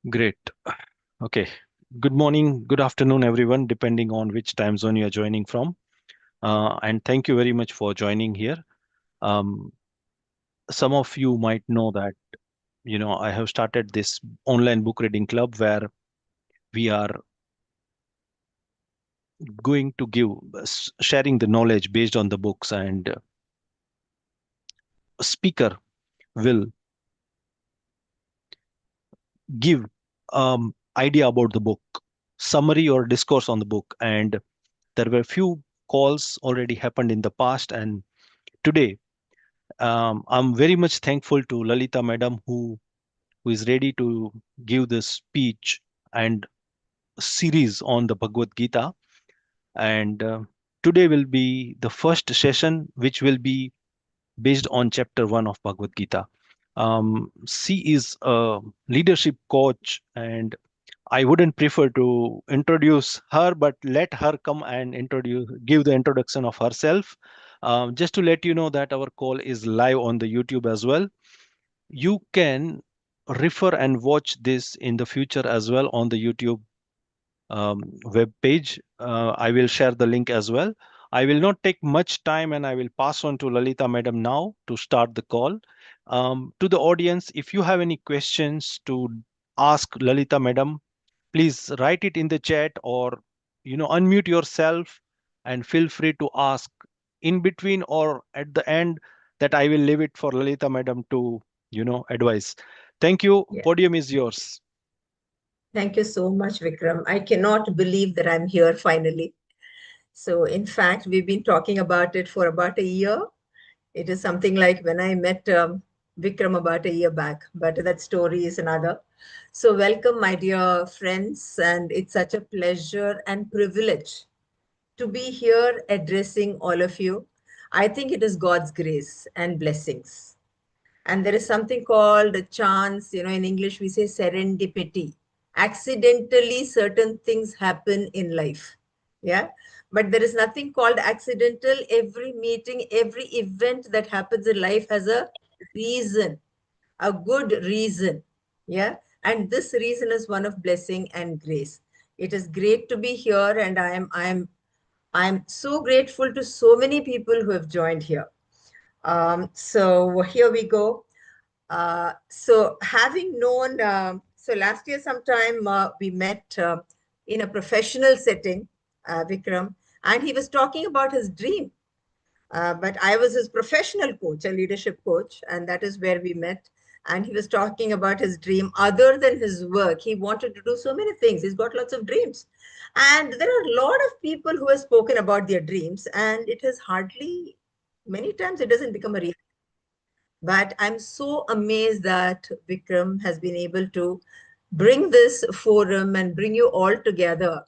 Great. Okay. Good morning, good afternoon, everyone, depending on which time zone you are joining from. And thank you very much for joining here. Um, some of you might know that, I have started this online book reading club where we are going to give sharing the knowledge based on the books, and a speaker will give idea about the book, summary or discourse on the book. And there were few calls already happened in the past, and today I'm very much thankful to Lalita Madam who is ready to give this speech and series on the Bhagavad Gita. And today will be the first session, which will be based on chapter 1 of Bhagavad Gita. She is a leadership coach, and I wouldn't prefer to introduce her, but let her come and give the introduction of herself. Just to let you know that our call is live on the YouTube as well. You can refer and watch this in the future as well on the YouTube web page. I will share the link as well. I will not take much time, and I will pass on to Lalita Madam now to start the call. To the audience, if you have any questions to ask Lalita Madam, please write it in the chat, or unmute yourself and feel free to ask in between or at the end. That I will leave it for Lalita Madam to advise. Thank you. Yeah. Podium is yours. Thank you so much, Vikram. I cannot believe that I'm here finally. So, in fact, we've been talking about it for about a year. It is something like when I met Vikram about a year back, but that story is another. So, welcome, my dear friends, and it's such a pleasure and privilege to be here addressing all of you. I think it is God's grace and blessings. And there is something called a chance, in English we say serendipity. Accidentally, certain things happen in life. Yeah. But there is nothing called accidental. Every meeting, every event that happens in life has a reason, a good reason. Yeah. And this reason is one of blessing and grace. It is great to be here, and I'm so grateful to so many people who have joined here. So here we go. So having known, so last year sometime we met in a professional setting, Vikram, and he was talking about his dream. But I was his professional coach, a leadership coach, and that is where we met. And he was talking about his dream. Other than his work, he wanted to do so many things. He's got lots of dreams. And there are a lot of people who have spoken about their dreams, and it has hardly, many times, it doesn't become a reality. But I'm so amazed that Vikram has been able to bring this forum and bring you all together.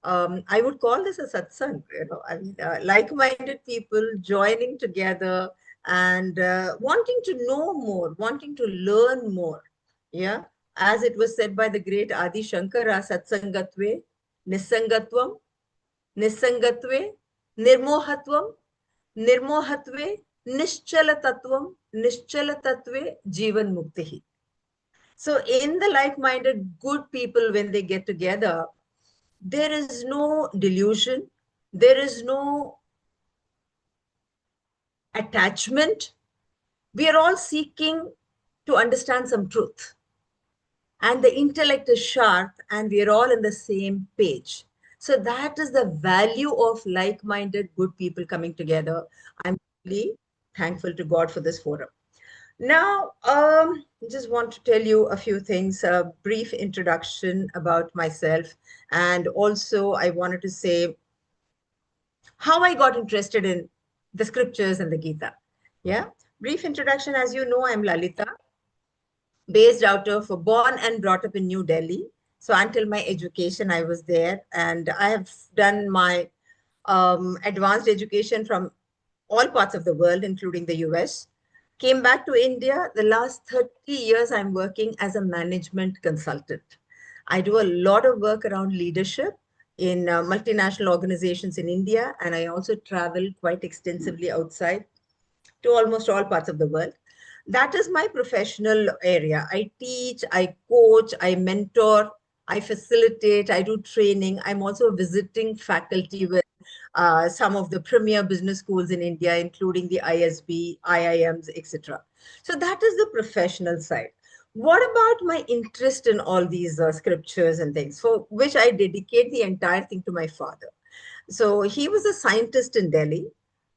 I would call this a satsang, I mean, like-minded people joining together and wanting to know more, wanting to learn more. Yeah. As it was said by the great Adi Shankara, satsangatve, nisangatvam, nisangatve, nirmohatvam, nirmohatve, nischala tattvam, nischala tatve, jivan mukti. So in the like-minded good people, when they get together, there is no delusion, there is no attachment. We are all seeking to understand some truth. And the intellect is sharp, and we are all in the same page. So that is the value of like-minded good people coming together. I'm really thankful to God for this forum. Now, just want to tell you a few things, a brief introduction about myself. And also, I wanted to say how I got interested in the scriptures and the Gita. Yeah. Brief introduction. As you know, I'm Lalita, based out of, born and brought up in New Delhi. So until my education, I was there. And I have done my advanced education from all parts of the world, including the US. Came back to India. The last 30 years, I'm working as a management consultant. I do a lot of work around leadership in multinational organizations in India, and I also travel quite extensively outside to almost all parts of the world. That is my professional area. I teach, I coach, I mentor, I facilitate, I do training. I'm also a visiting faculty with some of the premier business schools in India, including the ISB, IIMs, etc. So that is the professional side. What about my interest in all these scriptures and things, for which I dedicate the entire thing to my father? So he was a scientist in Delhi,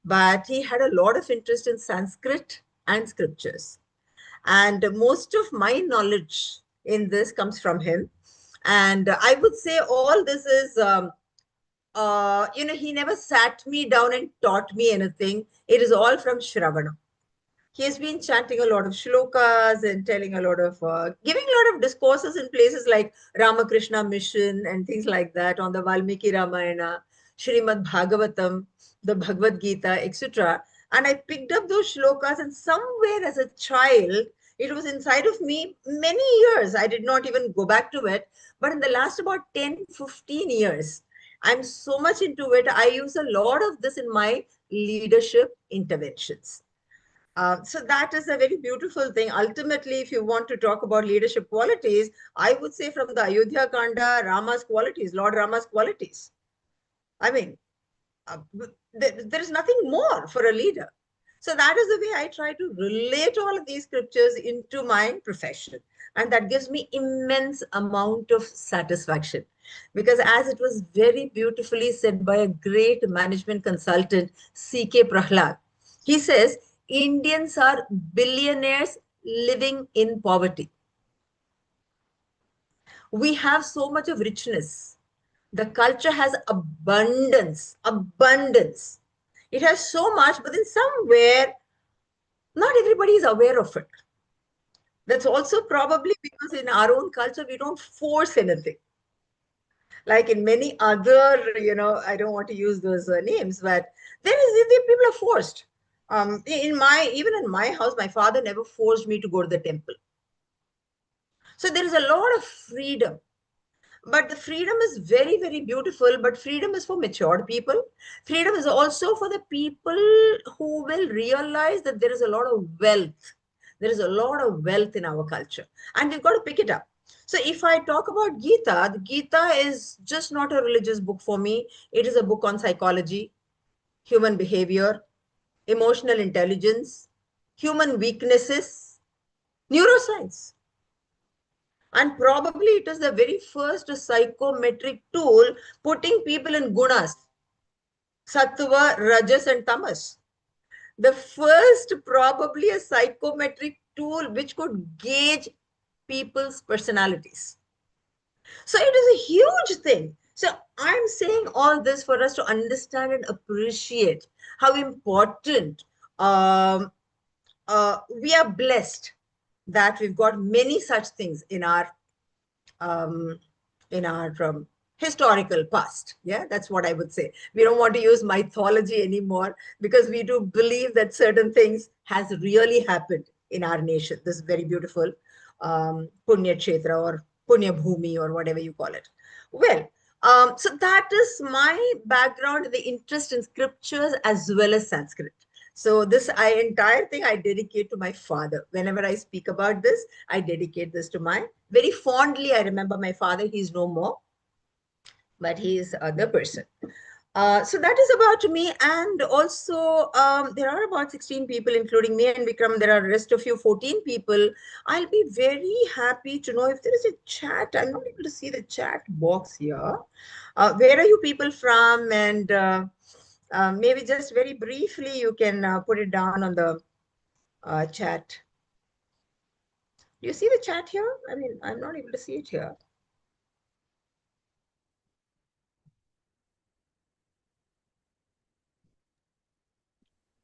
but he had a lot of interest in Sanskrit and scriptures. And most of my knowledge in this comes from him. And I would say all this is, he never sat me down and taught me anything. It is all from Shravana. He has been chanting a lot of shlokas and telling a lot of, giving a lot of discourses in places like Ramakrishna Mission and things like that on the Valmiki Ramayana, Srimad Bhagavatam, the Bhagavad Gita, etc. And I picked up those shlokas, and somewhere as a child, it was inside of me many years. I did not even go back to it. But in the last about 10, 15 years, I'm so much into it. I use a lot of this in my leadership interventions. So that is a very beautiful thing. Ultimately, if you want to talk about leadership qualities, I would say from the Ayodhya Kanda, Rama's qualities, Lord Rama's qualities. I mean, uh, there is nothing more for a leader. So that is the way I try to relate all of these scriptures into my profession. And that gives me immense amount of satisfaction. Because as it was very beautifully said by a great management consultant, C.K. Prahlad, he says, Indians are billionaires living in poverty. We have so much of richness. The culture has abundance, abundance. It has so much, but then somewhere, not everybody is aware of it. That's also probably because in our own culture, we don't force anything. Like in many other, I don't want to use those names, but people are forced. Even in my house, my father never forced me to go to the temple. So there is a lot of freedom. But the freedom is very, very beautiful. But freedom is for matured people. Freedom is also for the people who will realize that there is a lot of wealth. There is a lot of wealth in our culture. And we've got to pick it up. So if I talk about Gita, the Gita is just not a religious book for me. It is a book on psychology, human behavior, emotional intelligence, human weaknesses, neuroscience. And probably it is the very first psychometric tool putting people in gunas, sattva, rajas, and tamas. The first, probably a psychometric tool which could gauge people's personalities. So it is a huge thing. So I'm saying all this for us to understand and appreciate how important we are blessed that we've got many such things um, in our historical past. Yeah, that's what I would say. We don't want to use mythology anymore because we do believe that certain things has really happened in our nation. This very beautiful Punya Kshetra or Punya Bhumi or whatever you call it. Well, so that is my background, the interest in scriptures as well as Sanskrit. So this entire thing I dedicate to my father. Whenever I speak about this, I dedicate this to my, very fondly, I remember my father. He's no more, but he is the person. So that is about me. And also, there are about 16 people, including me and Vikram. There are rest of you, 14 people. I'll be very happy to know if there is a chat. I'm not able to see the chat box here. Where are you people from? And maybe just very briefly, you can put it down on the chat. Do you see the chat here? I mean, I'm not able to see it here.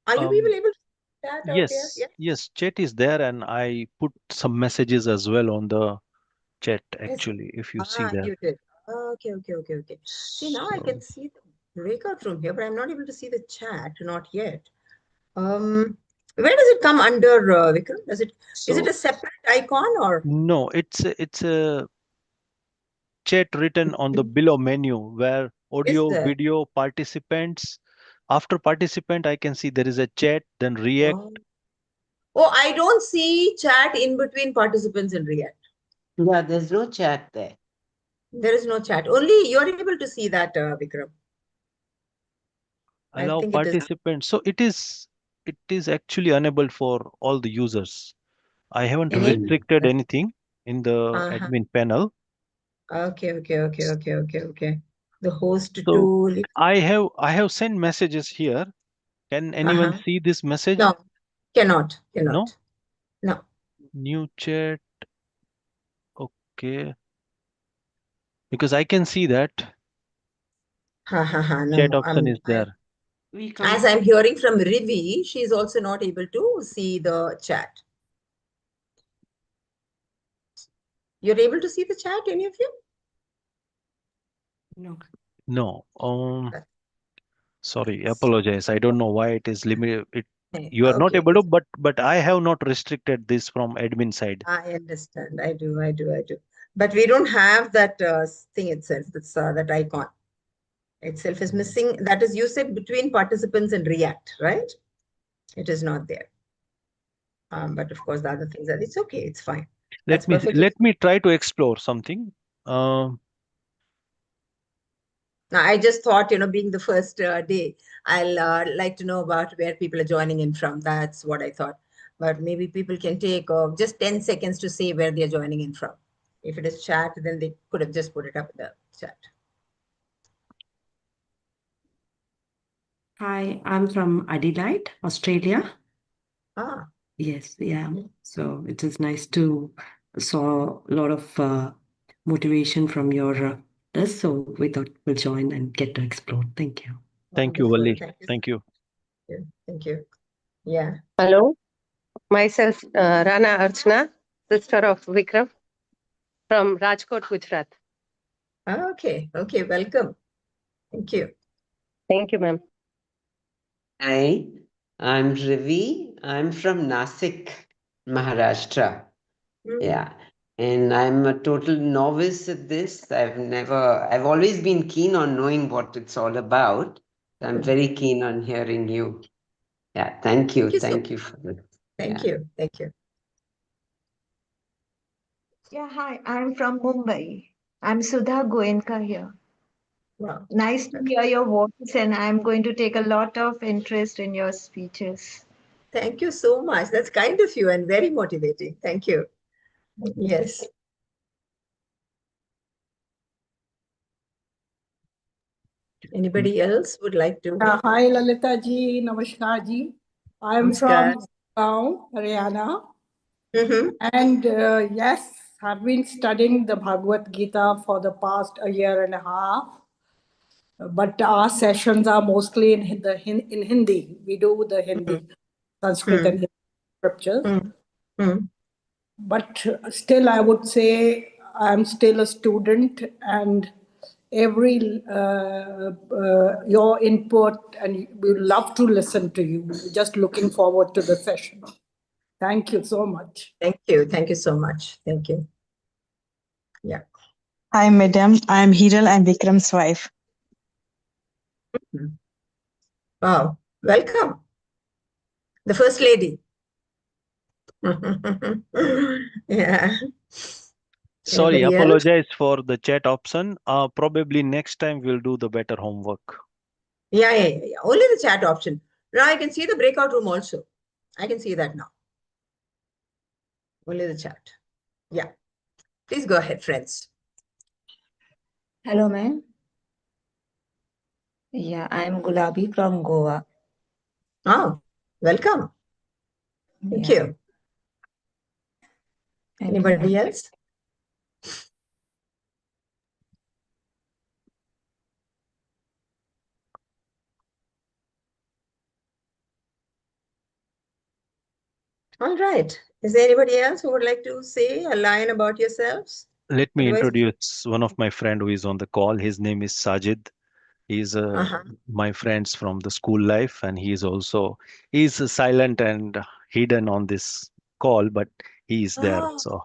Are you people able to see the chat out here? Yes, Yeah. yes, chat is there, and I put some messages as well on the chat Yes. actually, if you see there. You did. Okay, okay, okay, okay. See, now I can So, see the breakout room here, but I'm not able to see the chat, not yet. Um, where does it come under, Vikram? Is it so a separate icon or? no, it's a chat written on the below menu where Is audio, there? video, participants. After participant, I can see there is a chat, then react, Oh, Oh, I don't see chat in between participants in React. Yeah, there's no chat there. There is no chat. Only you're able to see that, Vikram. I Allow think it is. participants. So it is actually enabled for all the users. I haven't Enable. restricted anything in the Uh-huh. admin panel. Okay. The host So tool. I have sent messages here. Can anyone Uh-huh. see this message? No, cannot. No? No. New chat. Okay. Because I can see that No, chat no. option is there. We As can't. I'm hearing from Rivi, she's also not able to see the chat. You're able to see the chat, any of you? No. No. Uh, Sorry, apologize. I don't know why it is limited. You are not Okay. able to, but I have not restricted this from admin side. I understand. I do. But we don't have that thing itself. That's that icon itself is missing. That is, you said between participants and React, right? It is not there. But of course, the other things are. It's okay. It's fine. That's Let me perfectly. let me try to explore something. Now, I just thought, being the first day, I'll like to know about where people are joining in from. That's what I thought. But maybe people can take just 10 seconds to say where they're joining in from. If it is chat, then they could have just put it up in the chat. Hi, I'm from Adelaide, Australia. Ah, Yes, yeah. So it is nice to saw a lot of motivation from your this. So we thought we'll join and get to explore. Thank you. Thank you, wonderful. Valli. Thank you. Thank you. Thank you. Yeah. Hello, myself Rana Archana, sister of Vikram from Rajkot, Gujarat. Okay. Welcome. Thank you. Thank you, ma'am. Hi, I'm Ravi. I'm from Nasik, Maharashtra. Yeah. And I'm a total novice at this. I've always been keen on knowing what it's all about. I'm very keen on hearing you. Yeah, thank you. Thank you so Thank you for this. Thank Yeah. you. Thank you. Yeah, hi, I'm from Mumbai. I'm Sudha Goenka here. Wow. Nice to hear your voice, and I'm going to take a lot of interest in your speeches. Thank you so much. That's kind of you and very motivating. Thank you. Yes. Anybody else would like to? Hi, Lalita ji. Namaskar ji. I'm Namaskar. from Gaon, Haryana. Mm-hmm. And yes, I've been studying the Bhagavad Gita for the past a year and a half. But our sessions are mostly in Hindi. We do the Hindi, Sanskrit, and Hindi scriptures. But still, I would say I'm still a student, and every your input, and we love to listen to you. Just looking forward to the session. Thank you so much. Thank you. Thank you so much. Thank you. Yeah. Hi, madam. I'm Hiral. I'm Vikram's wife. Wow. Welcome. The first lady. Yeah. Sorry, Anybody else? apologize for the chat option. Probably next time we'll do the better homework. Yeah. Only the chat option. Now I can see the breakout room also. I can see that now. Only the chat. Yeah. Please go ahead, friends. Hello, ma'am. Yeah, I'm Gulabi from Goa. Oh, welcome. Thank you. Anybody else? All right. Is there anybody else who would like to say a line about yourselves? Let me Otherwise, introduce one of my friend who is on the call. His name is Sajid. He's my friends from the school life, and he's silent and hidden on this call, but he's there. Oh, So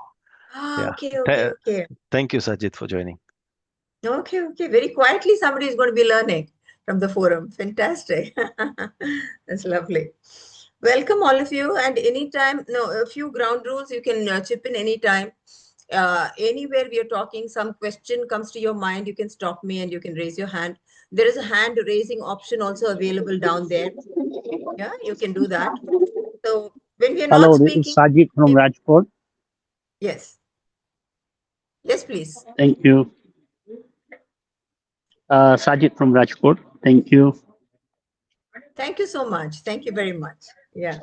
yeah. okay. Thank you, Sajid, for joining. Okay. Very quietly, somebody is going to be learning from the forum. Fantastic. That's lovely. Welcome all of you, and anytime, a few ground rules, you can chip in anytime. Anywhere we are talking, some question comes to your mind, you can stop me and you can raise your hand. There is a hand raising option also available down there. Yeah, you can do that. So when we are not Hello, this is speaking, Sajid from Rajkot. yes. Yes, please. Thank you. Sajid from Rajkot. Thank you. Thank you so much. Thank you very much. Yeah.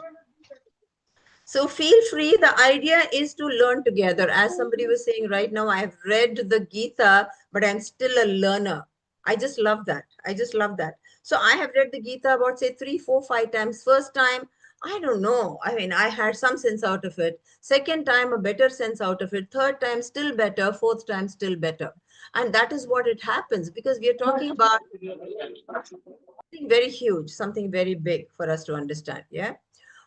So feel free. The idea is to learn together. As somebody was saying right now, I have read the Gita, but I'm still a learner. I just love that. I just love that. So I have read the Gita about, say, 3, 4, 5 times. First time, I don't know. I mean, I had some sense out of it. Second time, a better sense out of it. Third time, still better. Fourth time, still better. And that is what it happens, because we are talking about something very huge, something very big for us to understand. Yeah.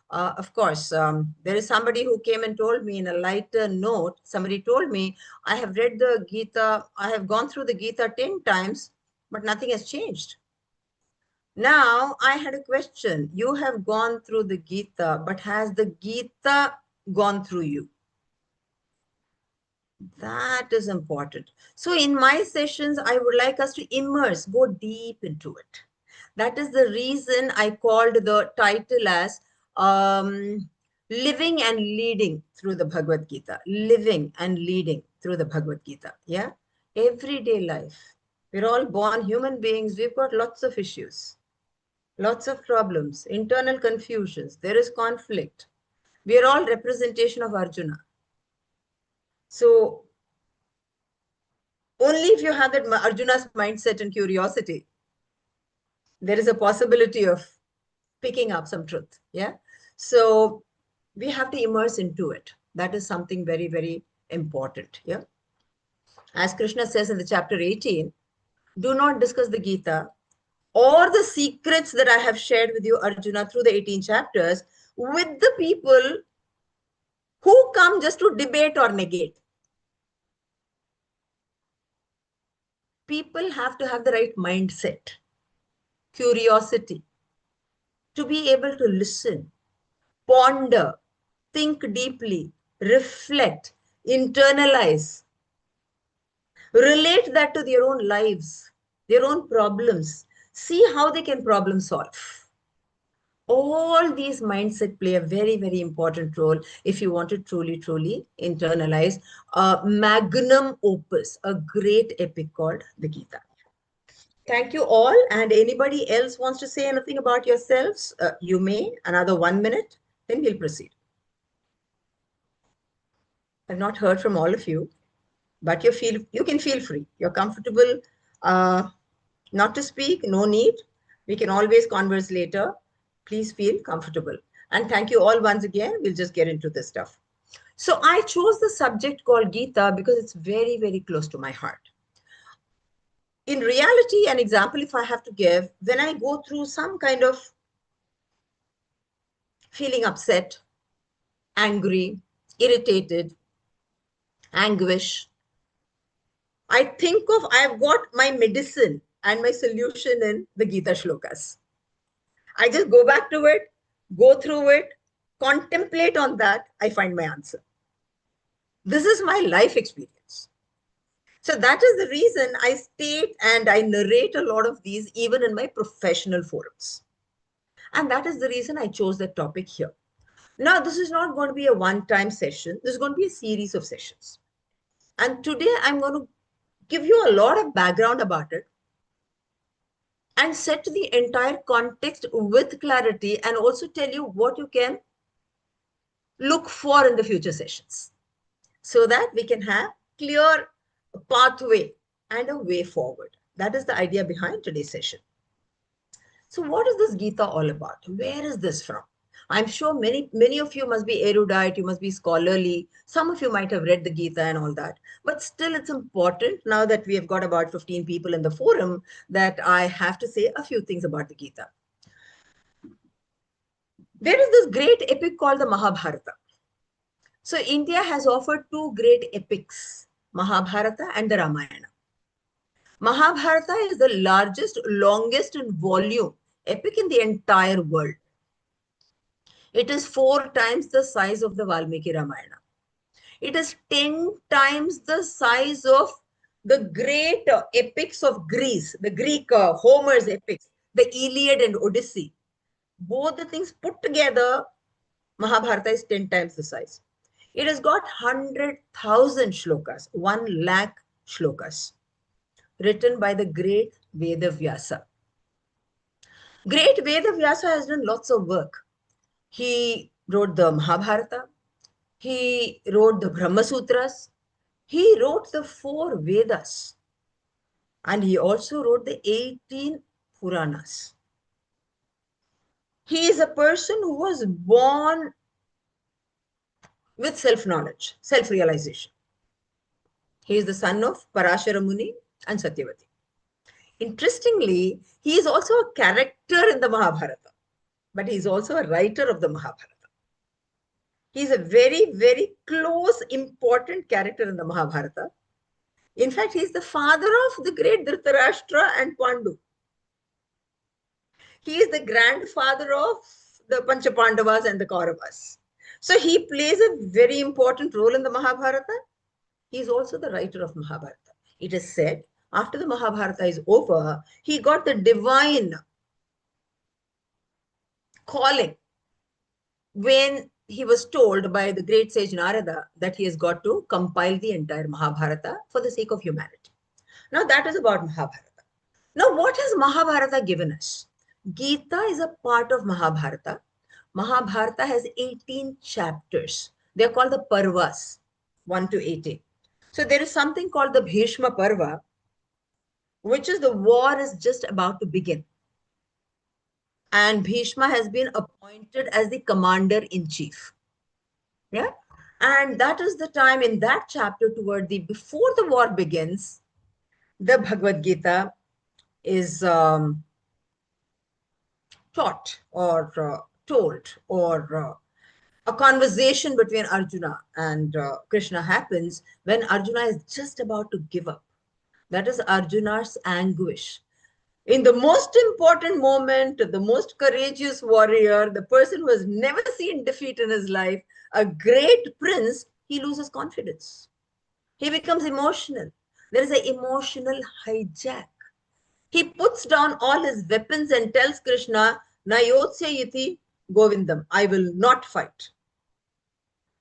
Of course, there is somebody who came and told me in a lighter note, somebody told me, I have read the Gita, I have gone through the Gita 10 times, but nothing has changed. Now, I had a question. You have gone through the Gita, but has the Gita gone through you? That is important. So in my sessions, I would like us to immerse, go deep into it. That is the reason I called the title as Living and Leading Through the Bhagavad Gita. Living and Leading Through the Bhagavad Gita. Yeah. Everyday life. We're all born human beings. We've got lots of issues, lots of problems, internal confusions. There is conflict. We are all representation of Arjuna. So only if you have that Arjuna's mindset and curiosity, there is a possibility of picking up some truth. Yeah. So we have to immerse into it. That is something very, very important. Yeah. As Krishna says in the chapter 18, do not discuss the Gita or the secrets that I have shared with you, Arjuna, through the 18 chapters with the people who come just to debate or negate. People have to have the right mindset, curiosity, to be able to listen, ponder, think deeply, reflect, internalize, relate that to their own lives, their own problems, see how they can problem solve. All these mindset play a very, very important role if you want to truly, truly internalize a magnum opus, a great epic called the Gita. Thank you all. And anybody else wants to say anything about yourselves, you may. Another 1 minute, then we'll proceed. I've not heard from all of you, but you can feel free. You're comfortable not to speak, no need. We can always converse later. Please feel comfortable. And thank you all once again. We'll just get into this stuff. So I chose the subject called Gita because it's very, very close to my heart. In reality, an example if I have to give, when I go through some kind of feeling upset, angry, irritated, anguish, I think of, I've got my medicine and my solution in the Gita shlokas. I just go back to it, go through it, contemplate on that, I find my answer. This is my life experience. So that is the reason I state and I narrate a lot of these even in my professional forums. And that is the reason I chose that topic here. Now, this is not going to be a one-time session. This is going to be a series of sessions. And today I'm going to give you a lot of background about it and set the entire context with clarity and also tell you what you can look for in the future sessions so that we can have clear pathway and a way forward. That is the idea behind today's session. So what is this Gita all about? Where is this from? I'm sure many of you must be erudite, you must be scholarly. Some of you might have read the Gita and all that. But still, it's important, now that we have got about 15 people in the forum, that I have to say a few things about the Gita. There is this great epic called the Mahabharata. So India has offered two great epics, Mahabharata and the Ramayana. Mahabharata is the largest, longest in volume epic in the entire world. It is 4 times the size of the Valmiki Ramayana. It is 10 times the size of the great epics of Greece, the Greek Homer's epics, the Iliad and Odyssey. Both the things put together, Mahabharata is 10 times the size. It has got 100,000 shlokas, 1 lakh shlokas, written by the great Veda Vyasa. Great Veda Vyasa has done lots of work. He wrote the Mahabharata. He wrote the Brahma Sutras. He wrote the 4 Vedas. And he also wrote the 18 Puranas. He is a person who was born with self-knowledge, self-realization. He is the son of Parashara Muni and Satyavati. Interestingly, he is also a character in the Mahabharata, but he is also a writer of the Mahabharata. He is a very, very close, important character in the Mahabharata. In fact, he is the father of the great Dhritarashtra and Pandu. He is the grandfather of the Panchapandavas and the Kauravas. So he plays a very important role in the Mahabharata. He is also the writer of Mahabharata. It is said, after the Mahabharata is over, he got the divine calling when he was told by the great sage Narada that he has got to compile the entire Mahabharata for the sake of humanity. Now that is about Mahabharata. Now what has Mahabharata given us? Gita is a part of Mahabharata. Mahabharata has 18 chapters. They are called the Parvas, 1 to 18. So there is something called the Bhishma Parva, which is the war is just about to begin. And Bhishma has been appointed as the commander-in-chief. Yeah. And that is the time in that chapter before the war begins, the Bhagavad Gita is taught or told, or a conversation between Arjuna and Krishna happens when Arjuna is just about to give up. That is Arjuna's anguish. In the most important moment, the most courageous warrior, the person who has never seen defeat in his life, a great prince, he loses confidence. He becomes emotional. There is an emotional hijack. He puts down all his weapons and tells Krishna, Nayotsya iti Govindam, I will not fight.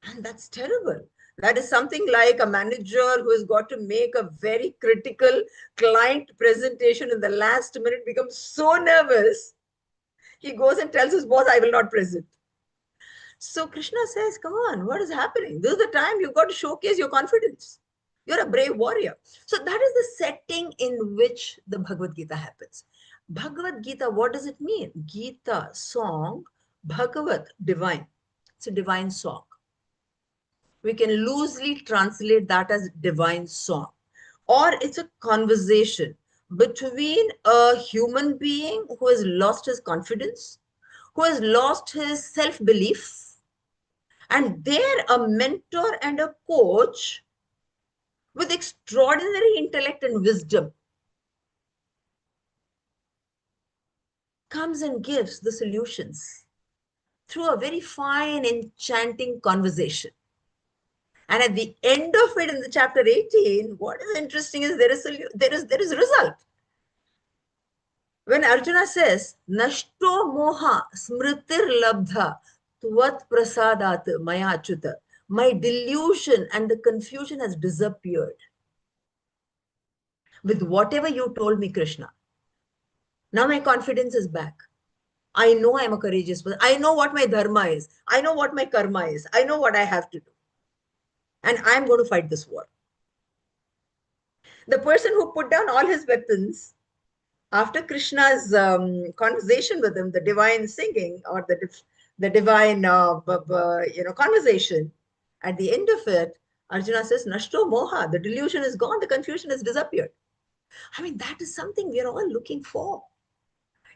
And that's terrible. That is something like a manager who has got to make a very critical client presentation in the last minute, becomes so nervous. He goes and tells his boss, I will not present. So Krishna says, come on, what is happening? This is the time you've got to showcase your confidence. You're a brave warrior. So that is the setting in which the Bhagavad Gita happens. Bhagavad Gita, what does it mean? Gita, song, Bhagavad, divine. It's a divine song. We can loosely translate that as divine song. Or it's a conversation between a human being who has lost his confidence, who has lost his self-belief, and there a mentor and a coach with extraordinary intellect and wisdom comes and gives the solutions through a very fine, enchanting conversation. And at the end of it, in the chapter 18, what is interesting is there is a result. When Arjuna says, Nashto moha smritir labdha tvat prasadat maya achyuta, my delusion and the confusion has disappeared with whatever you told me, Krishna. Now my confidence is back. I know I'm a courageous person. I know what my dharma is. I know what my karma is. I know what I have to do. And I'm going to fight this war. The person who put down all his weapons after Krishna's conversation with him, the divine singing or the divine conversation, at the end of it, Arjuna says, Nashto moha, the delusion is gone, the confusion has disappeared. I mean, that is something we are all looking for.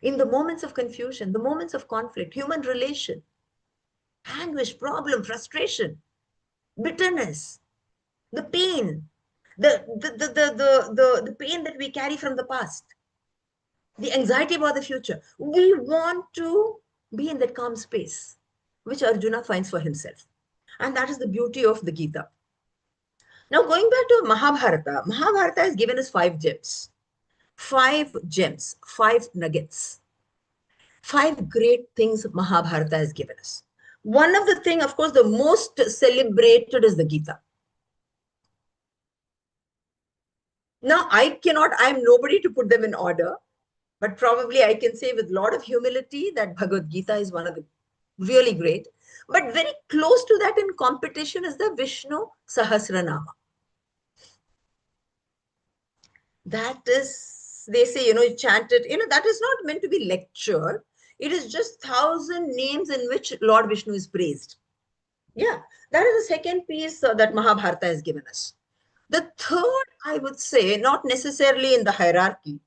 In the moments of confusion, the moments of conflict, human relation, anguish, problem, frustration, bitterness, the pain, the pain that we carry from the past, the anxiety about the future. We want to be in that calm space. which Arjuna finds for himself. And that is the beauty of the Gita. Now, going back to Mahabharata, Mahabharata has given us 5 gems. 5 gems, 5 nuggets. 5 great things Mahabharata has given us. One of the things, of course, the most celebrated is the Gita. Now, I am nobody to put them in order, but probably I can say with a lot of humility that Bhagavad Gita is one of the really great. But very close to that in competition is the Vishnu Sahasranama. That is, they say, chant it, that is not meant to be lecture. It is just 1,000 names in which Lord Vishnu is praised. Yeah, that is the second piece that Mahabharata has given us. The third, I would say, not necessarily in the hierarchy.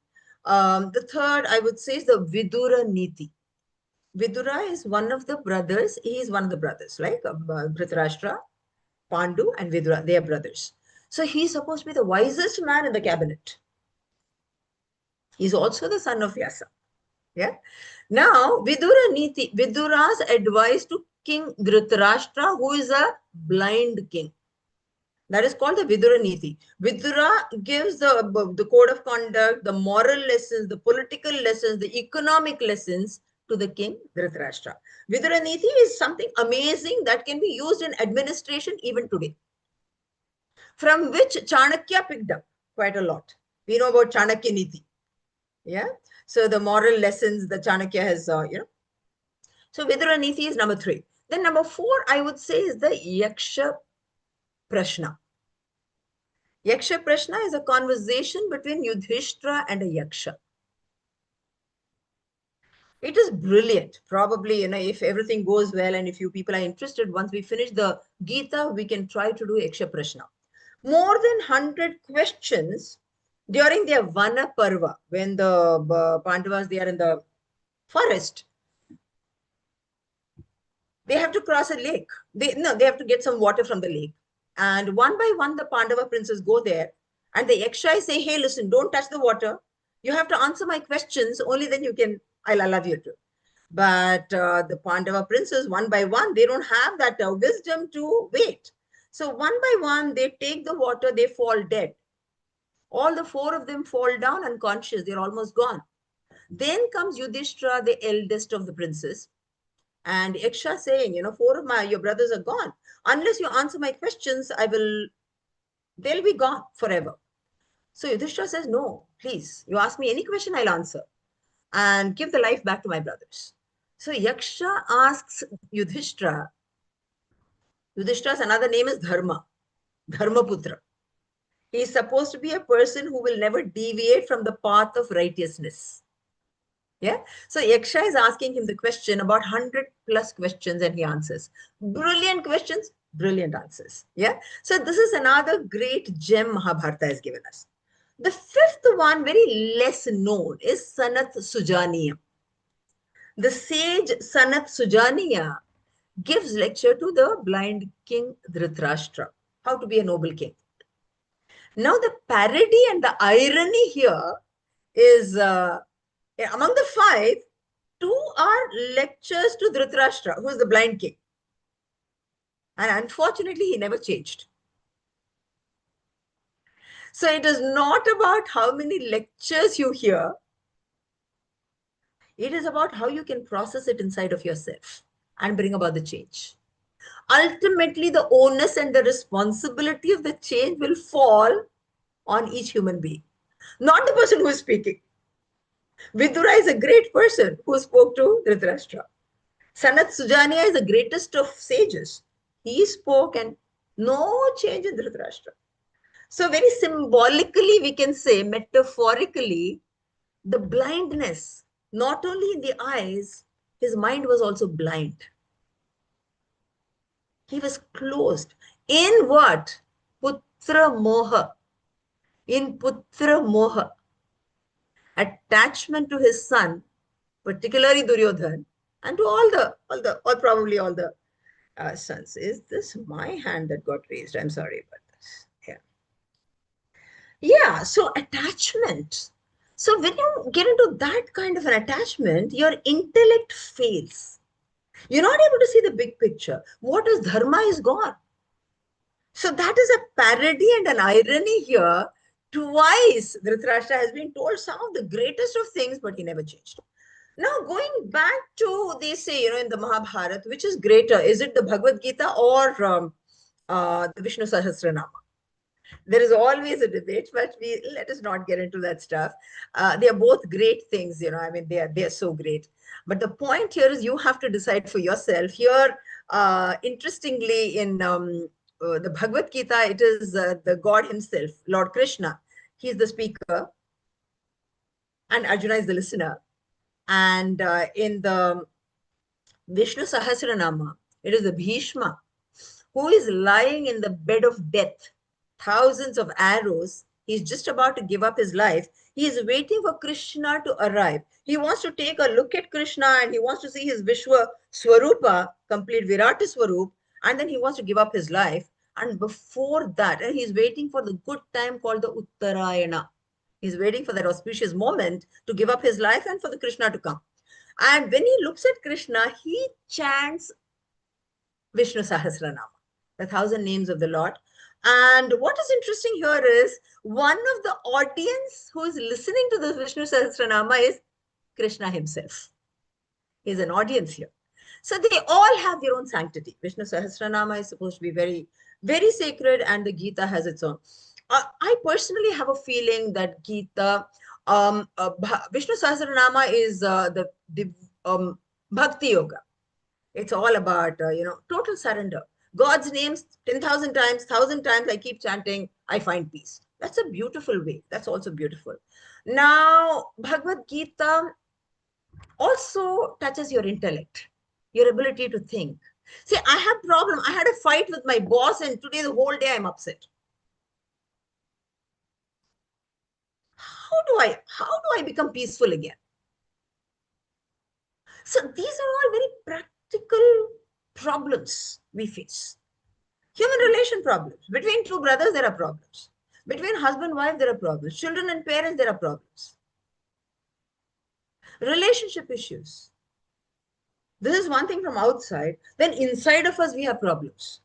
The third, I would say, is the Vidura Niti. Vidura is one of the brothers. He is one of the brothers, like Dhritarashtra, Pandu, and Vidura. They are brothers. So he's supposed to be the wisest man in the cabinet. He's also the son of Vyasa. Yeah. Now, Vidura Niti, Vidura's advice to King Dhritarashtra, who is a blind king. That is called the Vidura Niti. Vidura gives the code of conduct, the moral lessons, the political lessons, the economic lessons to the king Dhritarashtra. Vidura Niti is something amazing that can be used in administration even today, from which Chanakya picked up quite a lot. We know about Chanakya Niti. Yeah. So the moral lessons that Chanakya has, So Vidura Niti is number 3. Then number 4, I would say, is the Yaksha Prashna. Yaksha Prashna is a conversation between Yudhishthira and a Yaksha. It is brilliant. Probably, if everything goes well and if you people are interested, once we finish the Gita, we can try to do Yaksha Prashna. More than 100 questions during their Vana Parva, when the Pandavas, they are in the forest. They have to cross a lake. They have to get some water from the lake. And one by one, the Pandava princes go there. And the Yakshai say, hey, listen, don't touch the water. You have to answer my questions. Only then I'll allow you to. But the Pandava princes, one by one, they don't have that wisdom to wait. So one by one, they take the water, they fall dead. All the 4 of them fall down unconscious. They're almost gone. Then comes Yudhishthira, the eldest of the princes. And Yaksha saying, 4 of your brothers are gone. Unless you answer my questions, they'll be gone forever. So Yudhishthira says, no, please, you ask me any question, I'll answer. And give the life back to my brothers. So Yaksha asks Yudhishthira. Yudhishthira's another name is Dharma, Dharmaputra. He is supposed to be a person who will never deviate from the path of righteousness. Yeah. So Yaksha is asking him the question, about 100 plus questions, and he answers. Brilliant questions, brilliant answers. Yeah. So this is another great gem Mahabharata has given us. The 5th one, very less known, is Sanat Sujaniya. The sage Sanat Sujaniya gives lecture to the blind king Dhritarashtra, how to be a noble king. Now the parody and the irony here is, among the 5, 2 are lectures to Dhritarashtra, who is the blind king. And unfortunately, he never changed. So it is not about how many lectures you hear. It is about how you can process it inside of yourself and bring about the change. Ultimately, the onus and the responsibility of the change will fall on each human being, not the person who is speaking. Vidura is a great person who spoke to Dhritarashtra. Sanat Sujaniya is the greatest of sages. He spoke and no change in Dhritarashtra. So very symbolically, we can say, metaphorically, the blindness, not only in the eyes, his mind was also blind. He was closed. In what? Putra moha. In putra moha. Attachment to his son, particularly Duryodhan, and to probably all the sons. Is this my hand that got raised? I'm sorry about this. Yeah, so attachment. So when you get into that kind of an attachment, your intellect fails. You're not able to see the big picture. What is dharma is gone. So that is a parody and an irony here. Twice Dhritarashtra has been told some of the greatest of things, but he never changed. Now, going back to, they say, in the Mahabharata, which is greater? Is it the Bhagavad Gita or the Vishnu Sahasranama? There is always a debate, but let us not get into that stuff. They are both great things, I mean, they are so great. But the point here is you have to decide for yourself. Here, interestingly, in the Bhagavad Gita, it is the God himself, Lord Krishna. He is the speaker, and Arjuna is the listener. And in the Vishnu Sahasranama, it is the Bhishma who is lying in the bed of death, thousands of arrows. He's just about to give up his life. He is waiting for Krishna to arrive. He wants to take a look at Krishna and he wants to see his Vishwa Swarupa, complete Virata Swarup, and then he wants to give up his life. And before that, and he's waiting for the good time called the Uttarayana. He's waiting for that auspicious moment to give up his life and for the Krishna to come. And when he looks at Krishna, he chants Vishnu Sahasranama, the 1,000 names of the Lord. And what is interesting here is one of the audience who is listening to the Vishnu Sahasranama is Krishna himself. He's an audience here. So they all have their own sanctity. Vishnu Sahasranama is supposed to be very, very sacred, and the Gita has its own. I personally have a feeling that Gita, Vishnu Sahasranama is the Bhakti Yoga. It's all about, total surrender. God's names 10,000 times, 1,000 times, I keep chanting, I find peace. That's a beautiful way. That's also beautiful. Now, Bhagavad Gita also touches your intellect, your ability to think. See, I have problem. I had a fight with my boss, and today the whole day I'm upset. How do I become peaceful again? So these are all very practical problems we face. Human relation problems. Between two brothers, there are problems. Between husband and wife, there are problems. Children and parents, there are problems. Relationship issues. This is one thing from outside. Then inside of us, we have problems.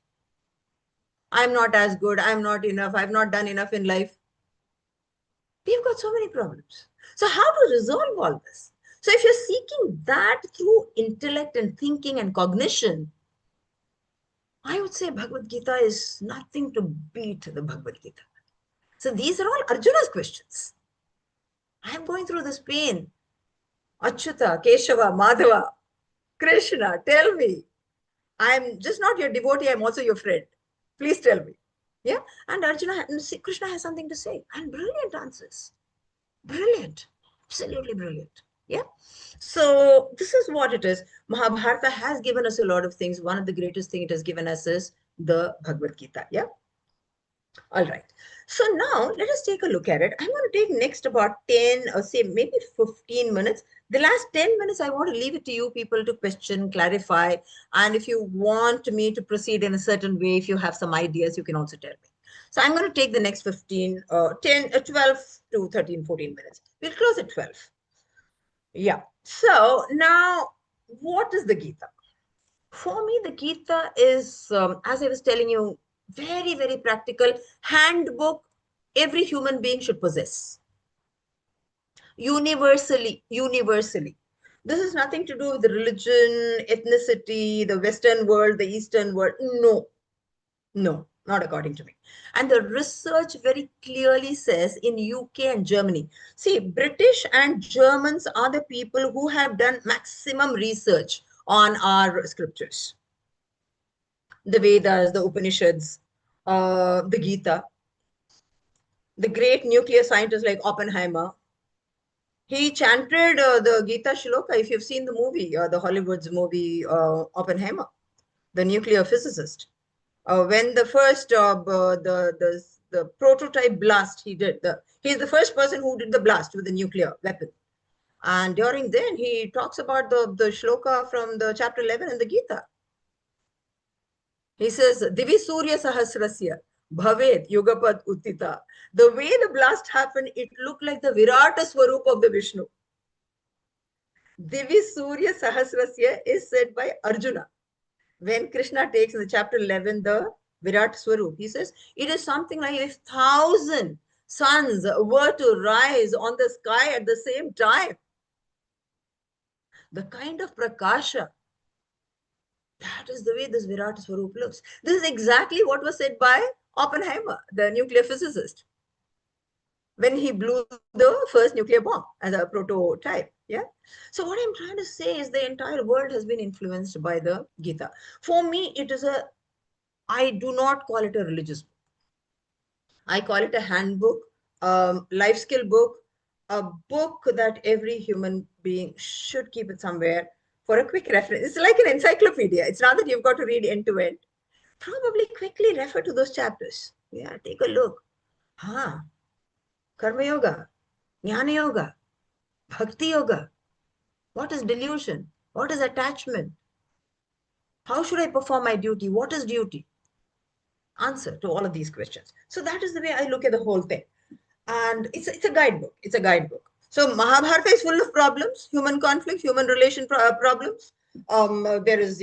I'm not as good. I'm not enough. I've not done enough in life. We've got so many problems. So how to resolve all this? So if you're seeking that through intellect and thinking and cognition, I would say Bhagavad Gita is nothing to beat the Bhagavad Gita. So these are all Arjuna's questions. I'm going through this pain. Achyuta, Keshava, Madhava, Krishna, tell me. I'm just not your devotee, I'm also your friend. Please tell me. Yeah. And Krishna has something to say. And brilliant answers. Brilliant. Absolutely brilliant. Yeah. So this is what it is. Mahabharata has given us a lot of things. One of the greatest things it has given us is the Bhagavad Gita. Yeah. All right. So now let us take a look at it. I'm going to take next about 10 or say maybe 15 minutes. The last 10 minutes, I want to leave it to you people to question, clarify. And if you want me to proceed in a certain way, if you have some ideas, you can also tell me. So I'm going to take the next 12 to 13, 14 minutes. We'll close at 12. Yeah. So now, what is the Gita? For me, the Gita is, as I was telling you, very, very practical handbook every human being should possess. Universally. This is nothing to do with the religion, ethnicity, the Western world, the Eastern world. No, not according to me. And the research very clearly says in UK and Germany. See, British and Germans are the people who have done maximum research on our scriptures. The Vedas, the Upanishads, the Gita. The great nuclear scientists like Oppenheimer, he chanted the Gita Shloka. If you've seen the movie, the Hollywood's movie Oppenheimer, the nuclear physicist, when the first the prototype blast he did, he's the first person who did the blast with the nuclear weapon, and during then he talks about the shloka from the chapter 11 in the Gita. He says, Divi Surya Sahasrasya Bhavet Yugapad Uttita. The way the blast happened, it looked like the Virata Swarup of the Vishnu. Divi Surya Sahasrasya is said by Arjuna. When Krishna takes in the chapter 11 the Virat Swarup, he says, it is something like if 1,000 suns were to rise on the sky at the same time. The kind of prakasha, that is the way this Virat Swarup looks. This is exactly what was said by Oppenheimer, the nuclear physicist, when he blew the first nuclear bomb as a prototype. Yeah. So what I'm trying to say is the entire world has been influenced by the Gita. For me, it is I do not call it a religious book. I call it a handbook, life skill book, a book that every human being should keep it somewhere for a quick reference. It's like an encyclopedia. It's not that you've got to read end to end. Probably quickly refer to those chapters. Yeah, take a look. Karma Yoga, Jnana Yoga, Bhakti Yoga. What is delusion? What is attachment? How should I perform my duty? What is duty? Answer to all of these questions. So that is the way I look at the whole thing. And it's a guidebook. It's a guidebook. So Mahabharata is full of problems, human conflict, human relation problems. There is,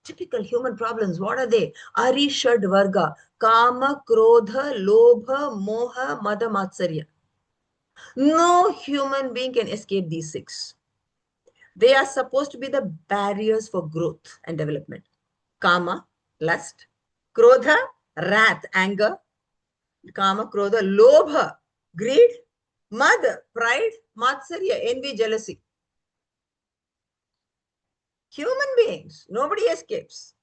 typical human problems. What are they? Ari Shad Varga, Kama, Krodha, Lobha, Moha, Mada, Matsarya. No human being can escape these six. They are supposed to be the barriers for growth and development. Kama, lust. Krodha, wrath, anger. Kama, Krodha, Lobha, greed. Mad, pride. Matsarya, envy, jealousy. Human beings, nobody escapes.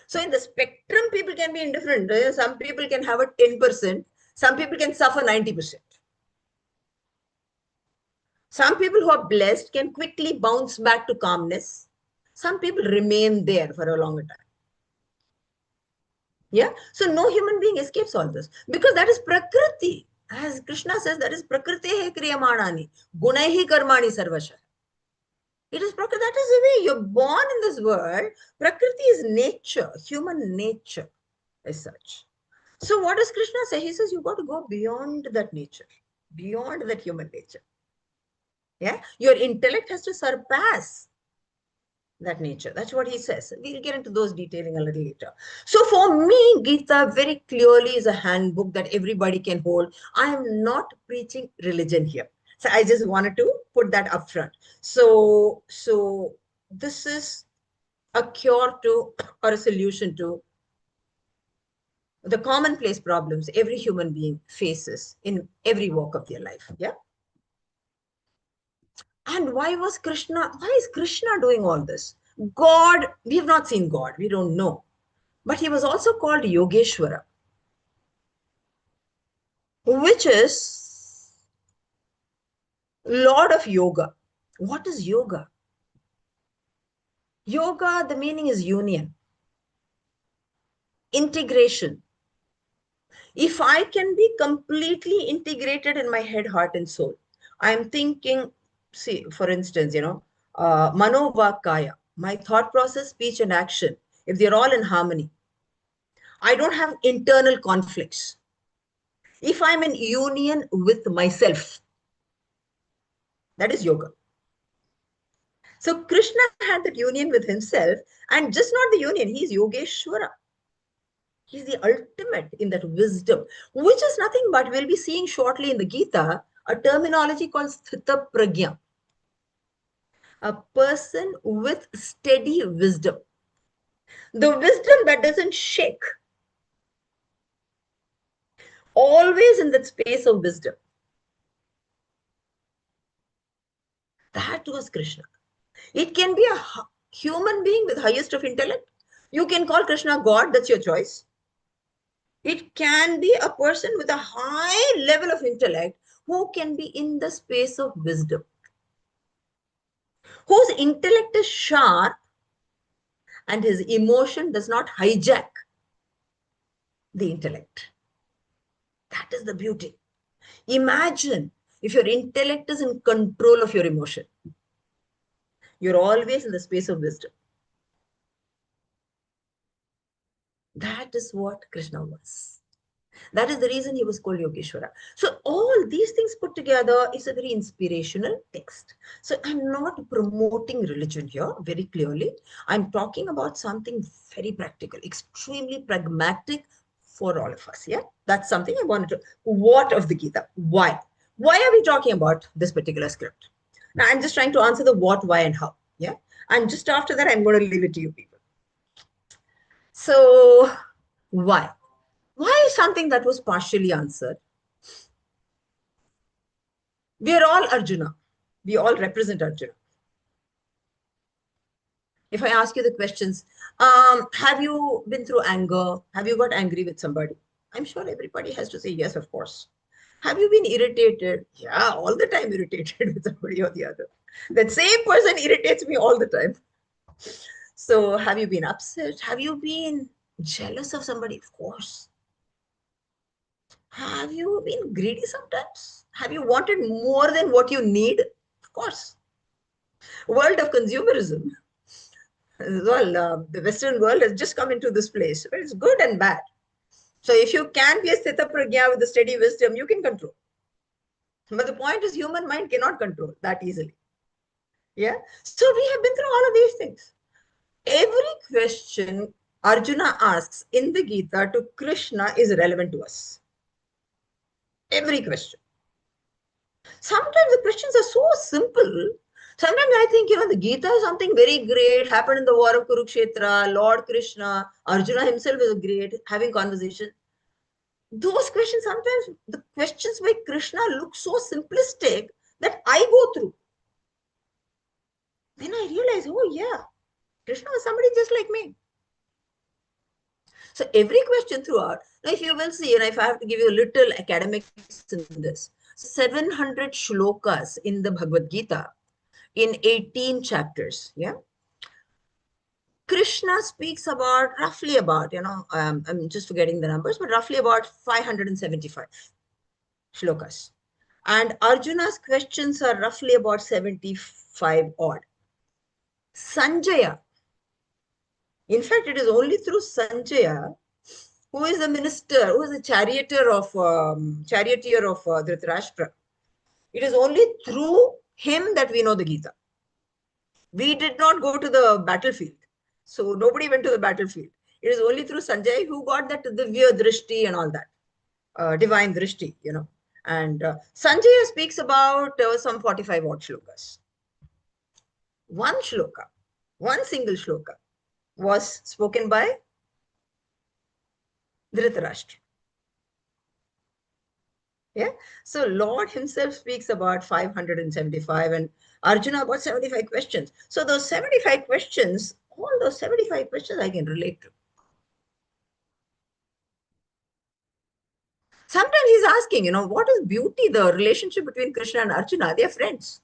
So in the spectrum, people can be indifferent. Some people can have a 10%. Some people can suffer 90%. Some people who are blessed can quickly bounce back to calmness. Some people remain there for a longer time. Yeah. So no human being escapes all this because that is prakriti. As Krishna says, that is prakriti he kriyamanani. Gunaihi karmani sarvasha. It is prakriti. That is the way you're born in this world. Prakriti is nature, human nature as such. So what does Krishna say? He says, you've got to go beyond that nature, beyond that human nature. Yeah. Your intellect has to surpass that nature. That's what he says. We'll get into those detailing a little later. So for me, Gita very clearly is a handbook that everybody can hold. I am not preaching religion here. So I just wanted to put that up front. So this is a cure to or a solution to the commonplace problems every human being faces in every walk of their life. Yeah. And why is Krishna doing all this? God, we have not seen God, we don't know. But he was also called Yogeshwara, which is Lord of Yoga. What is yoga? Yoga, the meaning is union, integration. If I can be completely integrated in my head, heart, and soul, I'm thinking, see, for instance, Mano Vakaya, my thought process, speech, and action, if they're all in harmony, I don't have internal conflicts. If I'm in union with myself, that is yoga. So Krishna had that union with himself, and just not the union, he's Yogeshwara. He's the ultimate in that wisdom, which is nothing but, we'll be seeing shortly in the Gita, a terminology called Sthita Pragya. A person with steady wisdom. The wisdom that doesn't shake. Always in that space of wisdom. That was Krishna. It can be a human being with highest of intellect. You can call Krishna God, that's your choice. It can be a person with a high level of intellect who can be in the space of wisdom, whose intellect is sharp and his emotion does not hijack the intellect. That is the beauty. Imagine if your intellect is in control of your emotion. You're always in the space of wisdom. That is what Krishna was. That is the reason he was called Yogeshwara. So all these things put together is a very inspirational text. So I'm not promoting religion here very clearly. I'm talking about something very practical, extremely pragmatic for all of us. Yeah, that's something I wanted to. What of the Gita? Why? Why are we talking about this particular script? Now I'm just trying to answer the what, why, and how. Yeah, and just after that, I'm going to leave it to you people. So why? Why is something that was partially answered? We are all Arjuna. We all represent Arjuna. If I ask you the questions, have you been through anger? Have you got angry with somebody? I'm sure everybody has to say yes, of course. Have you been irritated? Yeah, all the time irritated with somebody or the other. That same person irritates me all the time. So have you been upset? Have you been jealous of somebody? Of course. Have you been greedy sometimes? Have you wanted more than what you need? Of course. World of consumerism. Well, the Western world has just come into this place where it's good and bad. So if you can be a Sthita Pragya with a steady wisdom, you can control. But the point is human mind cannot control that easily. Yeah. So we have been through all of these things. Every question Arjuna asks in the Gita to Krishna is relevant to us. Every question. Sometimes the questions are so simple. Sometimes I think, the Gita is something very great, happened in the war of Kurukshetra, Lord Krishna, Arjuna himself is great, having conversation. Those questions, sometimes the questions by Krishna look so simplistic that I go through. Then I realize, oh yeah, Krishna was somebody just like me. So every question throughout, now if you will see, and if I have to give you a little academics in this, 700 shlokas in the Bhagavad Gita in 18 chapters. Yeah. Krishna speaks about roughly about, I'm just forgetting the numbers, but roughly about 575 shlokas. And Arjuna's questions are roughly about 75 odd. Sanjaya, in fact, it is only through Sanjaya, who is the minister, who is the charioteer of Dhritarashtra. It is only through him that we know the Gita. We did not go to the battlefield. So nobody went to the battlefield. It is only through Sanjay who got that Divya Drishti and all that, divine Drishti, And Sanjay speaks about some 45 odd shlokas. One shloka, one single shloka was spoken by Dhritarashtra. Yeah. So Lord himself speaks about 575 and Arjuna about 75 questions. So those 75 questions, all those 75 questions I can relate to. Sometimes he's asking, what is beauty, the relationship between Krishna and Arjuna? They're friends.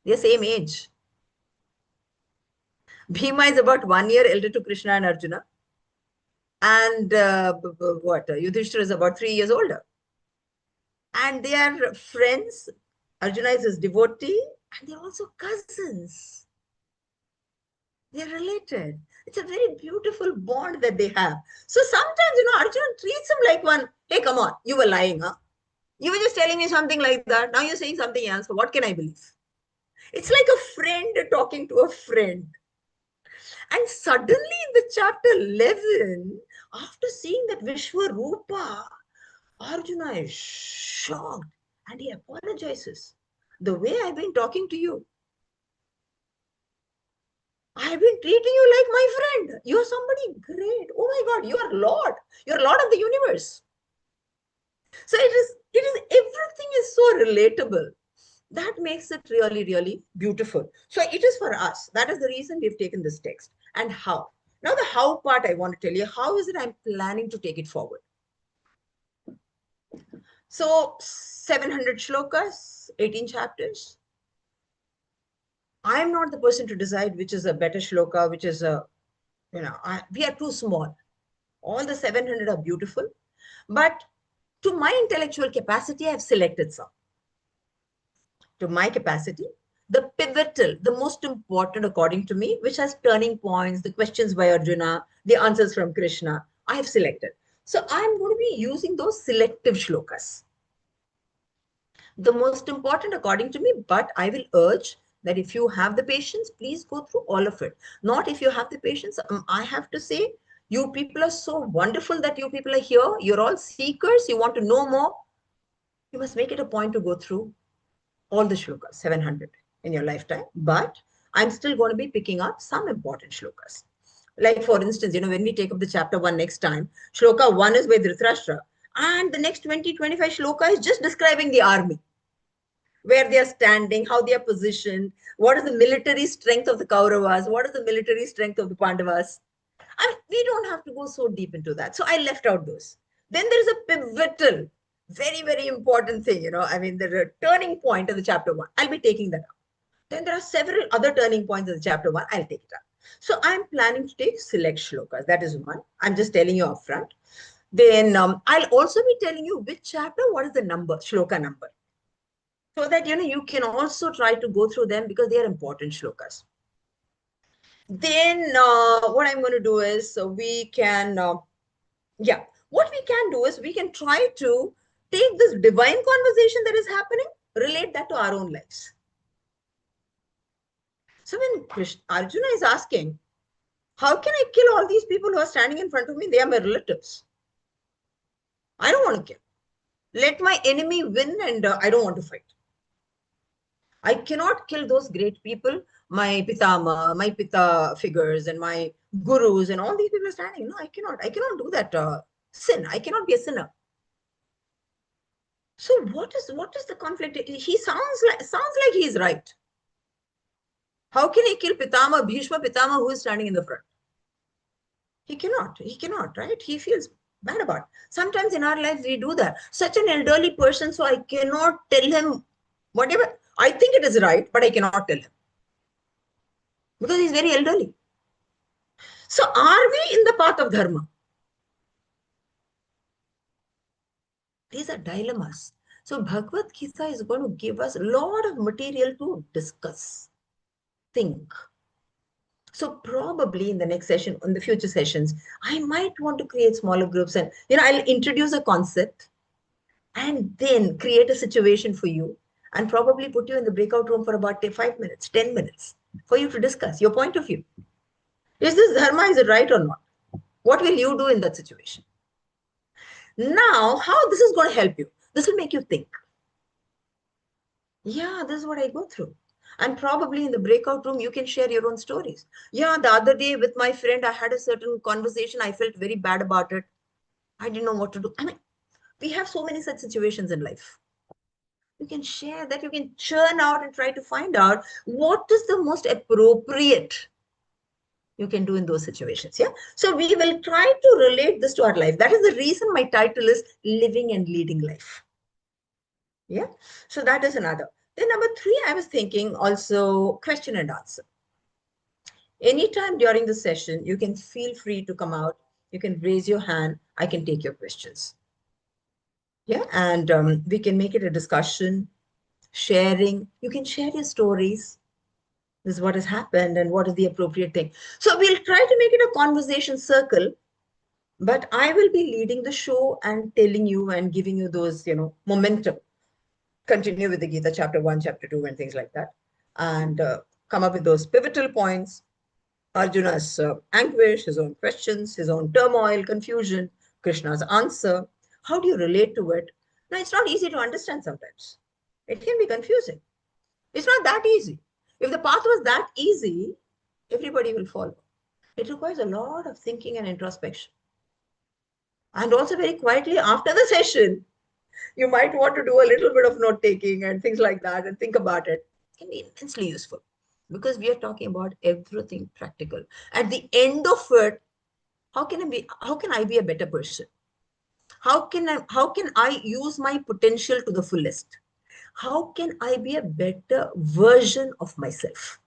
They're same age. Bhima is about 1 year elder to Krishna and Arjuna. And Yudhishthira is about 3 years older. And they are friends. Arjuna is his devotee. And they're also cousins. They're related. It's a very beautiful bond that they have. So sometimes, Arjuna treats him like one, hey, come on, you were lying, huh? You were just telling me something like that. Now you're saying something else. So what can I believe? It's like a friend talking to a friend. And suddenly in the chapter 11, after seeing that Vishwarupa, Arjuna is shocked and he apologizes. The way I've been talking to you, I've been treating you like my friend. You're somebody great. Oh my God, you are Lord. You're Lord of the universe. So everything is so relatable. That makes it really, really beautiful. So it is for us. That is the reason we've taken this text. And how? Now the how part I want to tell you. How is it I'm planning to take it forward? So 700 shlokas, 18 chapters. I'm not the person to decide which is a better shloka, which is we are too small. All the 700 are beautiful. But to my intellectual capacity, I've selected some. To my capacity, the pivotal, the most important according to me, which has turning points, the questions by Arjuna, the answers from Krishna, I have selected. So I'm going to be using those selective shlokas. The most important according to me, but I will urge that if you have the patience, please go through all of it. Not if you have the patience, I have to say, you people are so wonderful that you people are here. You're all seekers. You want to know more. You must make it a point to go through all the shlokas, 700 in your lifetime. But I'm still going to be picking up some important shlokas. Like for instance, when we take up the chapter 1 next time, shloka 1 is by Dhritarashtra. And the next 20-25 shloka is just describing the army, where they are standing, how they are positioned, what is the military strength of the Kauravas, what is the military strength of the Pandavas. We don't have to go so deep into that. So I left out those. Then there is a pivotal, very, very important thing, there is a turning point of the chapter 1. I'll be taking that up. Then there are several other turning points in the chapter 1. I'll take it up. So I'm planning to take select shlokas. That is one. I'm just telling you upfront. Then I'll also be telling you which chapter, what is the number, shloka number. So that, you can also try to go through them because they are important shlokas. Then what I'm going to do is what we can do is we can try to take this divine conversation that is happening, relate that to our own lives. So when Arjuna is asking, how can I kill all these people who are standing in front of me? They are my relatives. I don't want to kill. Let my enemy win and I don't want to fight. I cannot kill those great people, my pitama, my pita figures and my gurus and all these people are standing. No, I cannot do that sin. I cannot be a sinner. So what is the conflict? He sounds like he's right. How can he kill Pitama, Bhishma Pitama, who is standing in the front? He cannot, right? He feels bad about it. Sometimes in our lives we do that. Such an elderly person, so I cannot tell him whatever. I think it is right, but I cannot tell him. Because he's very elderly. So are we in the path of dharma? These are dilemmas. So Bhagavad Gita is going to give us a lot of material to discuss, think. So probably in the next session, in the future sessions, I might want to create smaller groups and, I'll introduce a concept and then create a situation for you and probably put you in the breakout room for about 5 minutes, 10 minutes for you to discuss your point of view. Is this dharma, is it right or not? What will you do in that situation? Now, how this is going to help you? This will make you think. Yeah, this is what I go through. And probably in the breakout room, you can share your own stories. Yeah, the other day with my friend, I had a certain conversation. I felt very bad about it. I didn't know what to do. We have so many such situations in life. You can share that. You can churn out and try to find out what is the most appropriate you can do in those situations. Yeah. So we will try to relate this to our life. That is the reason my title is Living and Leading Life. Yeah. So that is another. Then number 3, I was thinking also question and answer. Anytime during the session, you can feel free to come out. You can raise your hand. I can take your questions. Yeah. And we can make it a discussion, sharing. You can share your stories. This is what has happened and what is the appropriate thing. So we'll try to make it a conversation circle, but I will be leading the show and telling you and giving you those, momentum. Continue with the Gita chapter 1, chapter 2 and things like that. And come up with those pivotal points. Arjuna's anguish, his own questions, his own turmoil, confusion, Krishna's answer. How do you relate to it? Now, it's not easy to understand sometimes. It can be confusing. It's not that easy. If the path was that easy, everybody will follow. It requires a lot of thinking and introspection. And also very quietly after the session, you might want to do a little bit of note-taking and things like that and think about it. It can be immensely useful because we are talking about everything practical. At the end of it, how can I be a better person? How can I use my potential to the fullest? How can I be a better version of myself?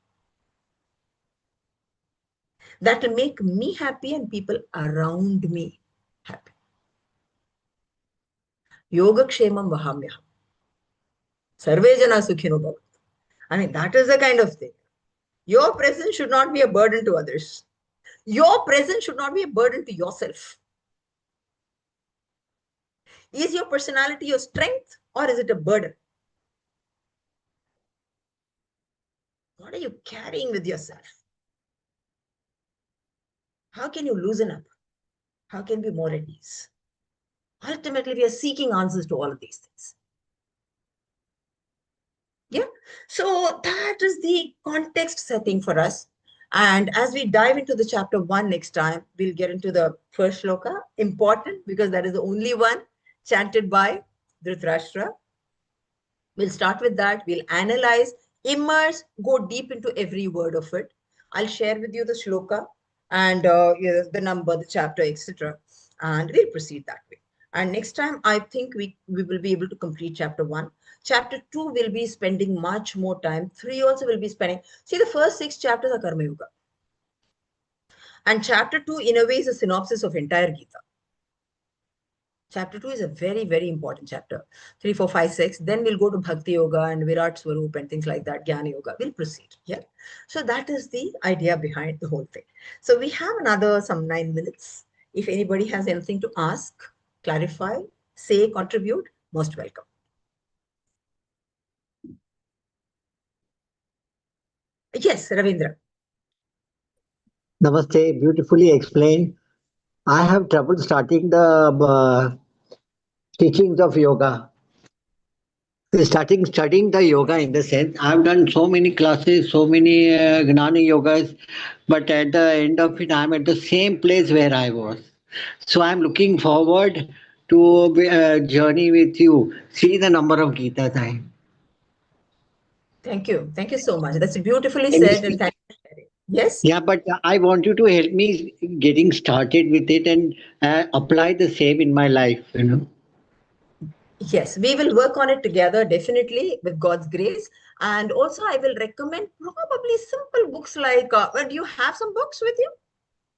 That will make me happy and people around me happy. Yoga kshemam vahamyaham. Sarve jana sukhino bhavantu. That is the kind of thing. Your presence should not be a burden to others. Your presence should not be a burden to yourself. Is your personality your strength or is it a burden? What are you carrying with yourself? How can you loosen up? How can we be more at ease? Ultimately, we are seeking answers to all of these things. Yeah. So that is the context setting for us. And as we dive into the chapter 1 next time, we'll get into the first shloka, important because that is the only one chanted by Dhritarashtra. We'll start with that. We'll analyze, immerse, go deep into every word of it. I'll share with you the shloka and the number, the chapter, etc. And we'll proceed that way. And next time, I think we will be able to complete chapter 1. Chapter 2 will be spending much more time. 3 also will be spending. See, the first 6 chapters are Karma Yoga. And chapter 2, in a way, is a synopsis of entire Gita. Chapter 2 is a very, very important chapter. 3, 4, 5, 6. Then we'll go to Bhakti Yoga and Virat Swarup and things like that, Jnana Yoga. We'll proceed. Yeah. So that is the idea behind the whole thing. So we have another some 9 minutes. If anybody has anything to ask, clarify, say, contribute, most welcome. Yes, Ravindra. Namaste, beautifully explained. I have trouble starting the teachings of yoga. Studying the yoga in the sense, I've done so many classes, so many Gnani yogas, but at the end of it, I'm at the same place where I was. So I'm looking forward to a journey with you. See the number of Gita time. Thank you. Thank you so much. That's beautifully Can you said. speak? And thank you for sharing. Yes? Yeah, but I want you to help me getting started with it and apply the same in my life, you know. Yes, we will work on it together, definitely, with God's grace. And also, I will recommend probably simple books like, do you have some books with you?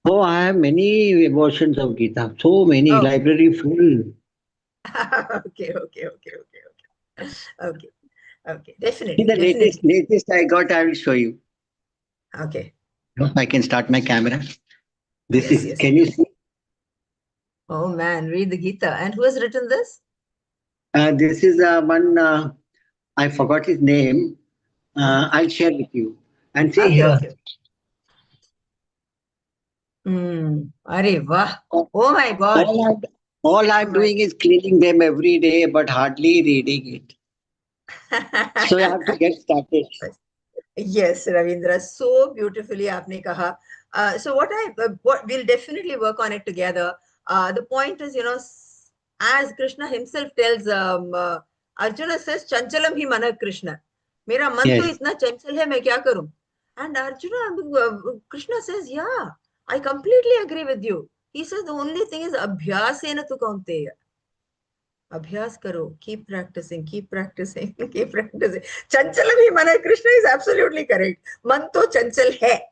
Oh, I have many versions of Gita, so many, Oh, library full. okay, okay, okay, okay, okay. Okay, okay, See definitely, the latest, definitely. latest I got, I will show you. Okay. I can start my camera. This Yes, is, yes. can you see? Oh man, read the Gita. And who has written this? This is one, I forgot his name. I'll share with you. And see Okay, here. okay. Arey wah. Oh my God. All Oh I'm my. doing is cleaning them every day, but hardly reading it. So I have to get started. Yes, Ravindra, so beautifully aapne kaha. So what we'll definitely work on it together. The point is, as Krishna himself tells, Arjuna says, "Chanchalam hi mana Krishna." Mera man to Yes. itna chanchal hai, main kya karum? And Krishna says, "Yeah, I completely agree with you." He says the only thing is abhyasena tu kaunteya. Abhyas karo, keep practicing, keep practicing, keep practicing. Chanchalam hi mana Krishna is absolutely correct. Man to chanchal hai.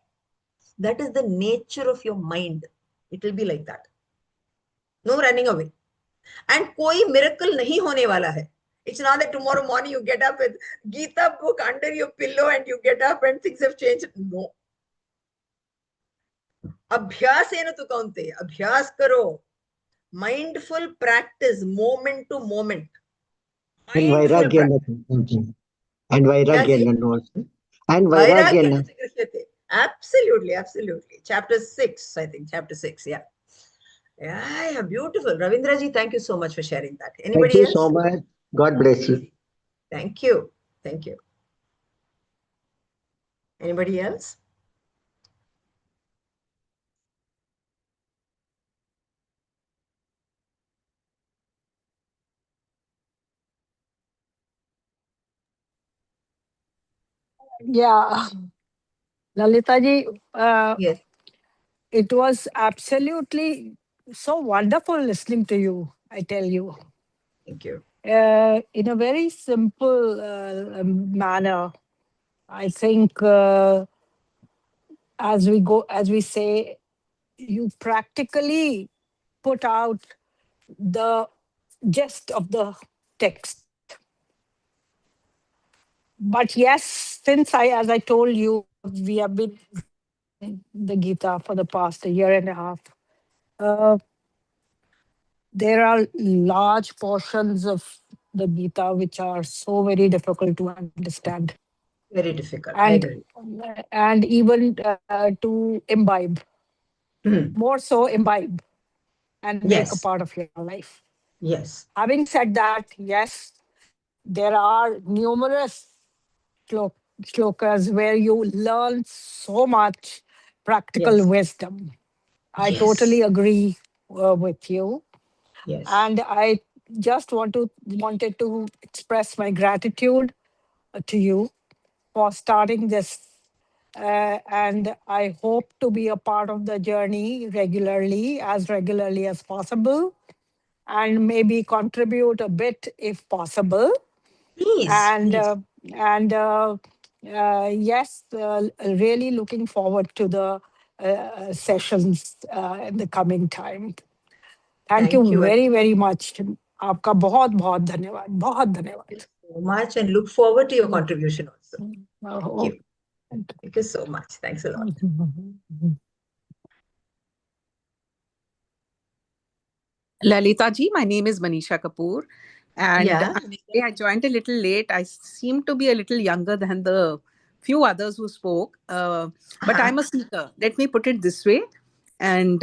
That is the nature of your mind. It will be like that. No running away. And koi miracle nahi hone wala hai. It's not that tomorrow morning you get up with Gita book under your pillow and you get up and things have changed. No. Abhyasena tu kaunte. Abhyas karo. Mindful practice, moment to moment. And Mindful practice. Vairagyan. And Kya ji? Vairagyan also. And Vairagya Vairagyan. absolutely, absolutely. Chapter 6, I think. Chapter 6, yeah. Yeah, yeah, beautiful. Ravindraji, thank you so much for sharing that. Thank Anybody you so else? much. God bless you. Thank you. Thank you. Anybody else? Yeah, Lalita ji, Yes. it was absolutely so wonderful listening to you, I tell you. Thank you. In a very simple manner, I think as we say, you practically put out the gist of the text. But yes, as I told you, we have been reading the Gita for the past a year and a half. Uh, there are large portions of the Gita which are so very difficult to understand. Very difficult. I agree. And even to imbibe, more so imbibe and make a Yes. part of your life. Yes. Having said that, yes, there are numerous shlokas where you learn so much practical Yes. wisdom. I Yes. totally agree with you. Yes. And I just wanted to express my gratitude to you for starting this. And I hope to be a part of the journey regularly as possible, and maybe contribute a bit if possible. Please. And Please. Yes, really looking forward to the sessions in the coming time. Thank you very, very much. आपका बहुत बहुत धन्यवाद, बहुत धन्यवाद. Thank you so much, and look forward to your contribution also. Thank you. Thank you so much. Thanks a lot. Lalita ji, my name is Manisha Kapoor, and Yeah. I joined a little late. I seem to be a little younger than the few others who spoke, but I'm a seeker. Let me put it this way. And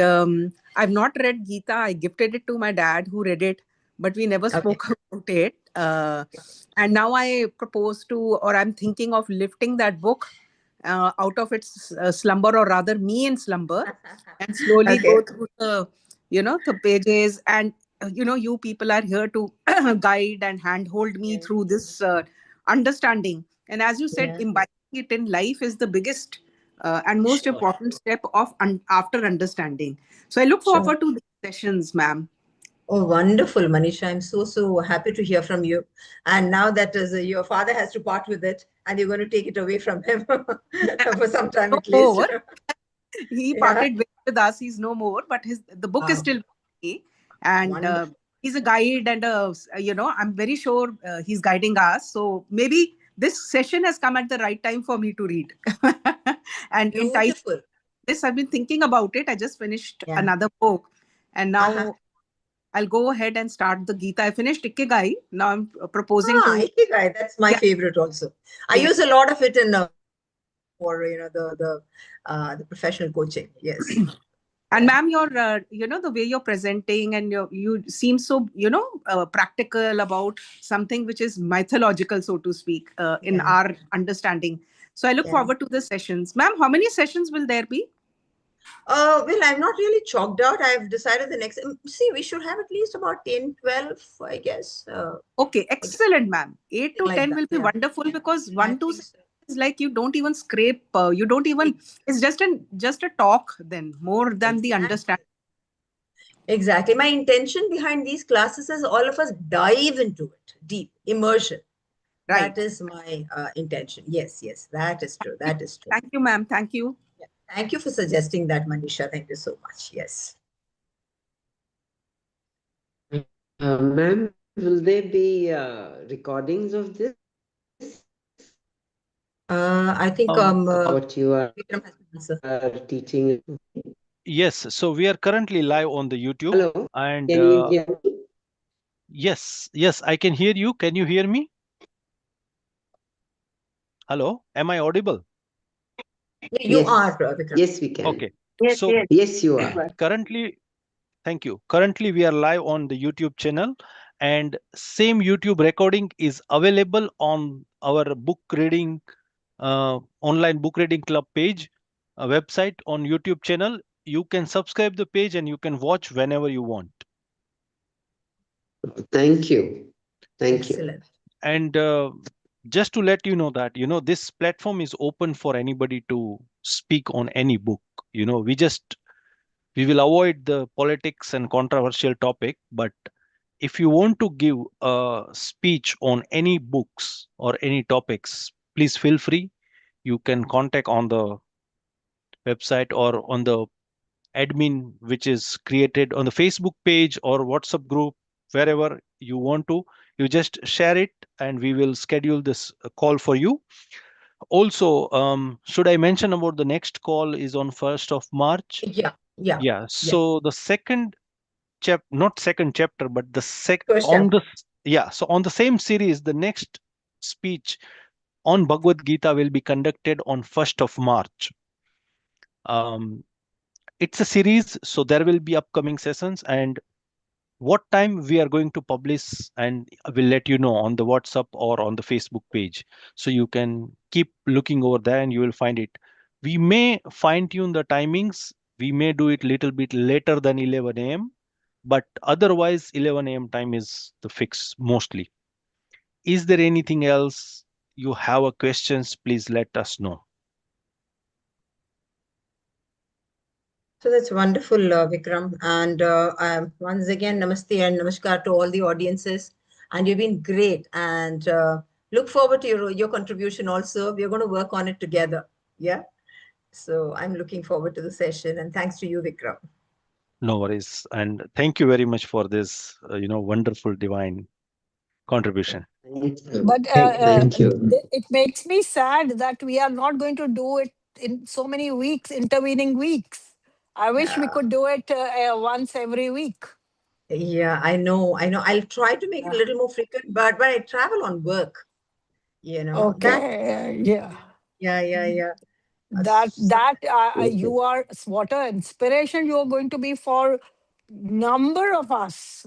I've not read Gita. I gifted it to my dad, who read it, but we never spoke about it. And now I propose to, or I'm thinking of lifting that book out of its slumber, or rather me in slumber, and slowly go through the pages. And you people are here to guide and handhold me through this understanding. And as you said, imbibing it in life is the biggest and most important step of after understanding. So I look forward to these sessions, ma'am. Oh, wonderful, Manisha. I'm so happy to hear from you. And now that your father has to part with it, and you're going to take it away from him for some time at least. He parted with us. He's no more, but the book is still with me. And he's a guide, and I'm very sure he's guiding us. So maybe this session has come at the right time for me to read. And beautiful. This, I've been thinking about it. I just finished another book, and now I'll go ahead and start the Gita. I finished Ikigai. Now I'm proposing to Ikigai. That's my favorite also. I use a lot of it in for the professional coaching. Yes. And ma'am, your the way you're presenting, and you seem so practical about something which is mythological, so to speak, in our understanding. So I look forward to the sessions. Ma'am, how many sessions will there be? Well, I'm not really chalked out. I've decided the next. See, we should have at least about 10, 12, I guess. Okay, excellent, ma'am. 8 to 10 will be wonderful, because 1 to 6 is like you don't even scrape. You don't even. It's just a talk then, more than the understanding. Exactly. My intention behind these classes is all of us dive into it, deep immersion. Right. That is my intention. Yes, that is true. That is true. Thank you, ma'am. Thank you. Thank you for suggesting that, Manisha. Thank you so much. Yes. Ma'am, will there be recordings of this? I think what you are teaching. Yes, so we are currently live on the YouTube. Hello, and can you hear me? Yes, I can hear you. Can you hear me? Hello, am I audible? You are, Vikram. Yes, we can. Okay. Yes, So yes, you are. Currently, thank you. Currently, we are live on the YouTube channel, and same YouTube recording is available on our book reading, online book reading club page, website on YouTube channel. You can subscribe the page and you can watch whenever you want. Thank you. Thank Excellent. you. And just to let you know that, this platform is open for anybody to speak on any book. We will avoid the politics and controversial topic, but if you want to give a speech on any books or any topics, please feel free. You can contact on the website or on the admin, which is created on the Facebook page or WhatsApp group, wherever you want to. You just share it and we will schedule this call for you. Also, should I mention about the next call is on 1st of March? Yeah. So the second not second chapter, but the First on chapter. the so on the same series, the next speech on Bhagavad Gita will be conducted on 1st of March. It's a series, so there will be upcoming sessions, and what time we are going to publish, and we'll let you know on the WhatsApp or on the Facebook page. So you can keep looking over there and you will find it. We may fine tune the timings. We may do it little bit later than 11 a.m. But otherwise 11 a.m. time is the fix mostly. Is there anything else you have a questions? Please let us know. So that's wonderful, Vikram. And once again, namaste and namaskar to all the audiences. And you've been great. And look forward to your contribution also. We're going to work on it together. Yeah. So I'm looking forward to the session. And thanks to you, Vikram. No worries. And thank you very much for this, wonderful divine contribution. But Thank you. it makes me sad that we are not going to do it in so many weeks, intervening weeks. I wish we could do it once every week. Yeah, I know. I'll try to make it a little more frequent, but I travel on work, Okay. Yeah. Yeah. You are what an inspiration you are going to be for a number of us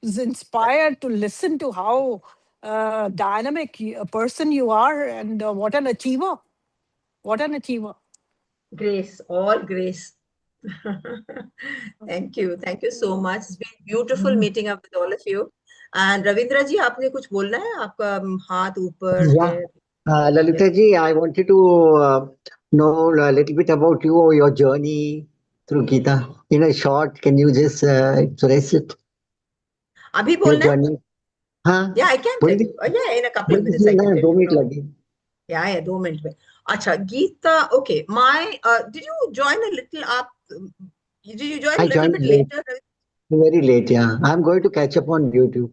is inspired to listen to how dynamic a person you are, and what an achiever. Grace, all grace. Thank you so much. It's been beautiful meeting up with all of you. And Ravindra ji, आपने कुछ बोलना है? आपका हाथ ऊपर Yeah. है. Lalitha ji, I wanted to know a little bit about you or your journey through Gita. In a short, can you just express it? अभी Your बोलना है? journey. हाँ. Yeah, I can tell you. Yeah, in a couple of minutes I can tell you. 2 minute लगे. Yeah, 2 minutes में. अच्छा, Gita. Okay, did you join a little up? Did you join a little bit later? Very late, yeah. I'm going to catch up on YouTube.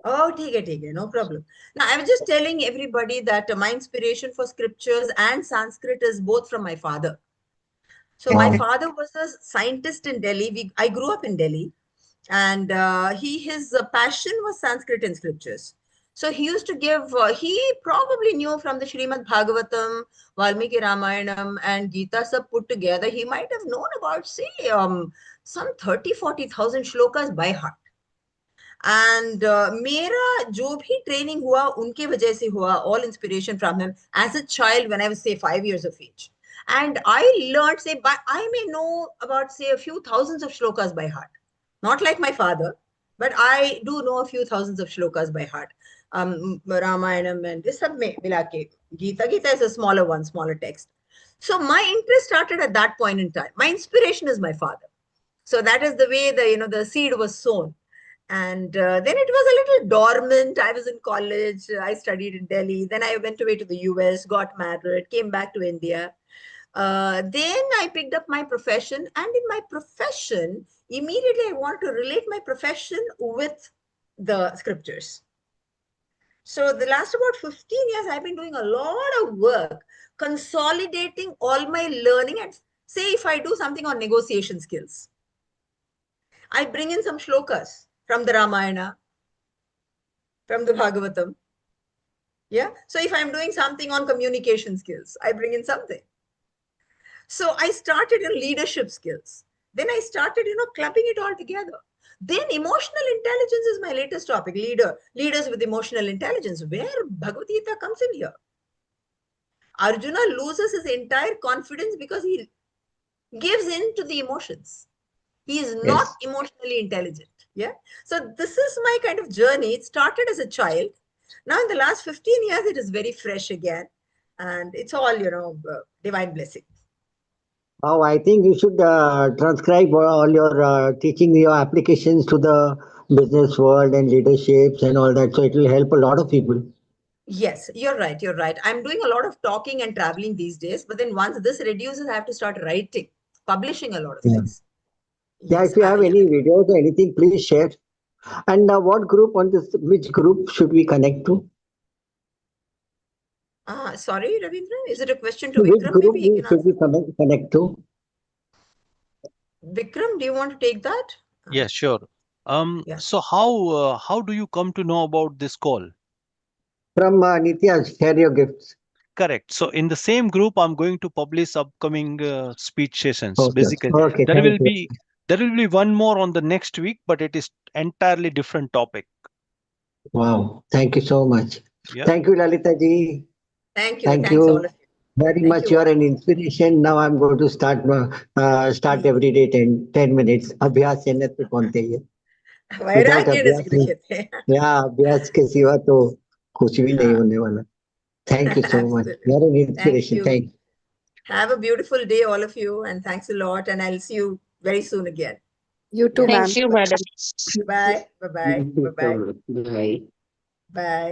Oh, ठीक है, no problem. Now, I was just telling everybody that my inspiration for scriptures and Sanskrit is both from my father. So my father was a scientist in Delhi. I grew up in Delhi, and his passion was Sanskrit and scriptures. So he used to give, he probably knew from the Srimad Bhagavatam, Valmiki Ramayanam, and Gita sab put together. He might have known about, say, some 30,000-40,000 shlokas by heart. And मेरा जो भी training हुआ उनके वजह से हुआ, all inspiration from him as a child when I was say 5 years of age. And I learned, I may know about say a few thousands of shlokas by heart. Not like my father, but I do know a few thousands of shlokas by heart. Ramayanam and this sab mein mila ke. Gita is a smaller one, smaller text. So my interest started at that point in time. My inspiration is my father. So that is the way the seed was sown. And then it was a little dormant. I was in college. I studied in Delhi. Then I went away to the US, got married, came back to India. Then I picked up my profession. And in my profession, immediately I wanted to relate my profession with the scriptures. So the last about 15 years, I've been doing a lot of work, consolidating all my learning. And say if I do something on negotiation skills, I bring in some shlokas from the Ramayana, from the Bhagavatam. Yeah. So if I'm doing something on communication skills, I bring in something. So I started in leadership skills. Then I started, clubbing it all together. Then emotional intelligence is my latest topic. Leaders with emotional intelligence, where Bhagavad Gita comes in here. Arjuna loses his entire confidence because he gives in to the emotions. He is not emotionally intelligent. Yeah. So this is my kind of journey. It started as a child. Now in the last 15 years, it is very fresh again. And it's all, divine blessing. Oh, I think you should transcribe all your teaching, your applications to the business world and leaderships and all that. So it will help a lot of people. Yes, you're right. I'm doing a lot of talking and traveling these days. But then once this reduces, I have to start writing, publishing a lot of things. Yeah, if you have any videos or anything, please share. And which group should we connect to? Sorry, Ravindra, is it a question to Which Vikram? group Maybe he can should answer. we connect to? Vikram, do you want to take that? Yes, sure. Yeah. So how do you come to know about this call? From Nitya, share your gifts. Correct. So in the same group, I'm going to publish upcoming speech sessions. Okay. Basically, Okay. there Thank will you. be one more on the next week, but it is entirely different topic. Wow. Thank you so much. Yeah. Thank you, Lalita ji. Thank you. Thank Thanks all you of you. very Thank much. you You all. are an inspiration. Now I'm going to start every day 10 minutes. अभ्यास से न तो कौनते ही है. Without वैराग्येन अभ्यास गृह्यते. या अभ्यास के सिवा तो कुछ भी नहीं होने वाला. Thank you so much. Absolutely. You are an Thank inspiration. you. Thank you. Have a beautiful day, all of you, and thanks a lot. And I'll see you very soon again. You too, Yeah. ma'am. Thank you, madam. Bye. Bye-bye. Bye-bye. Bye. Bye.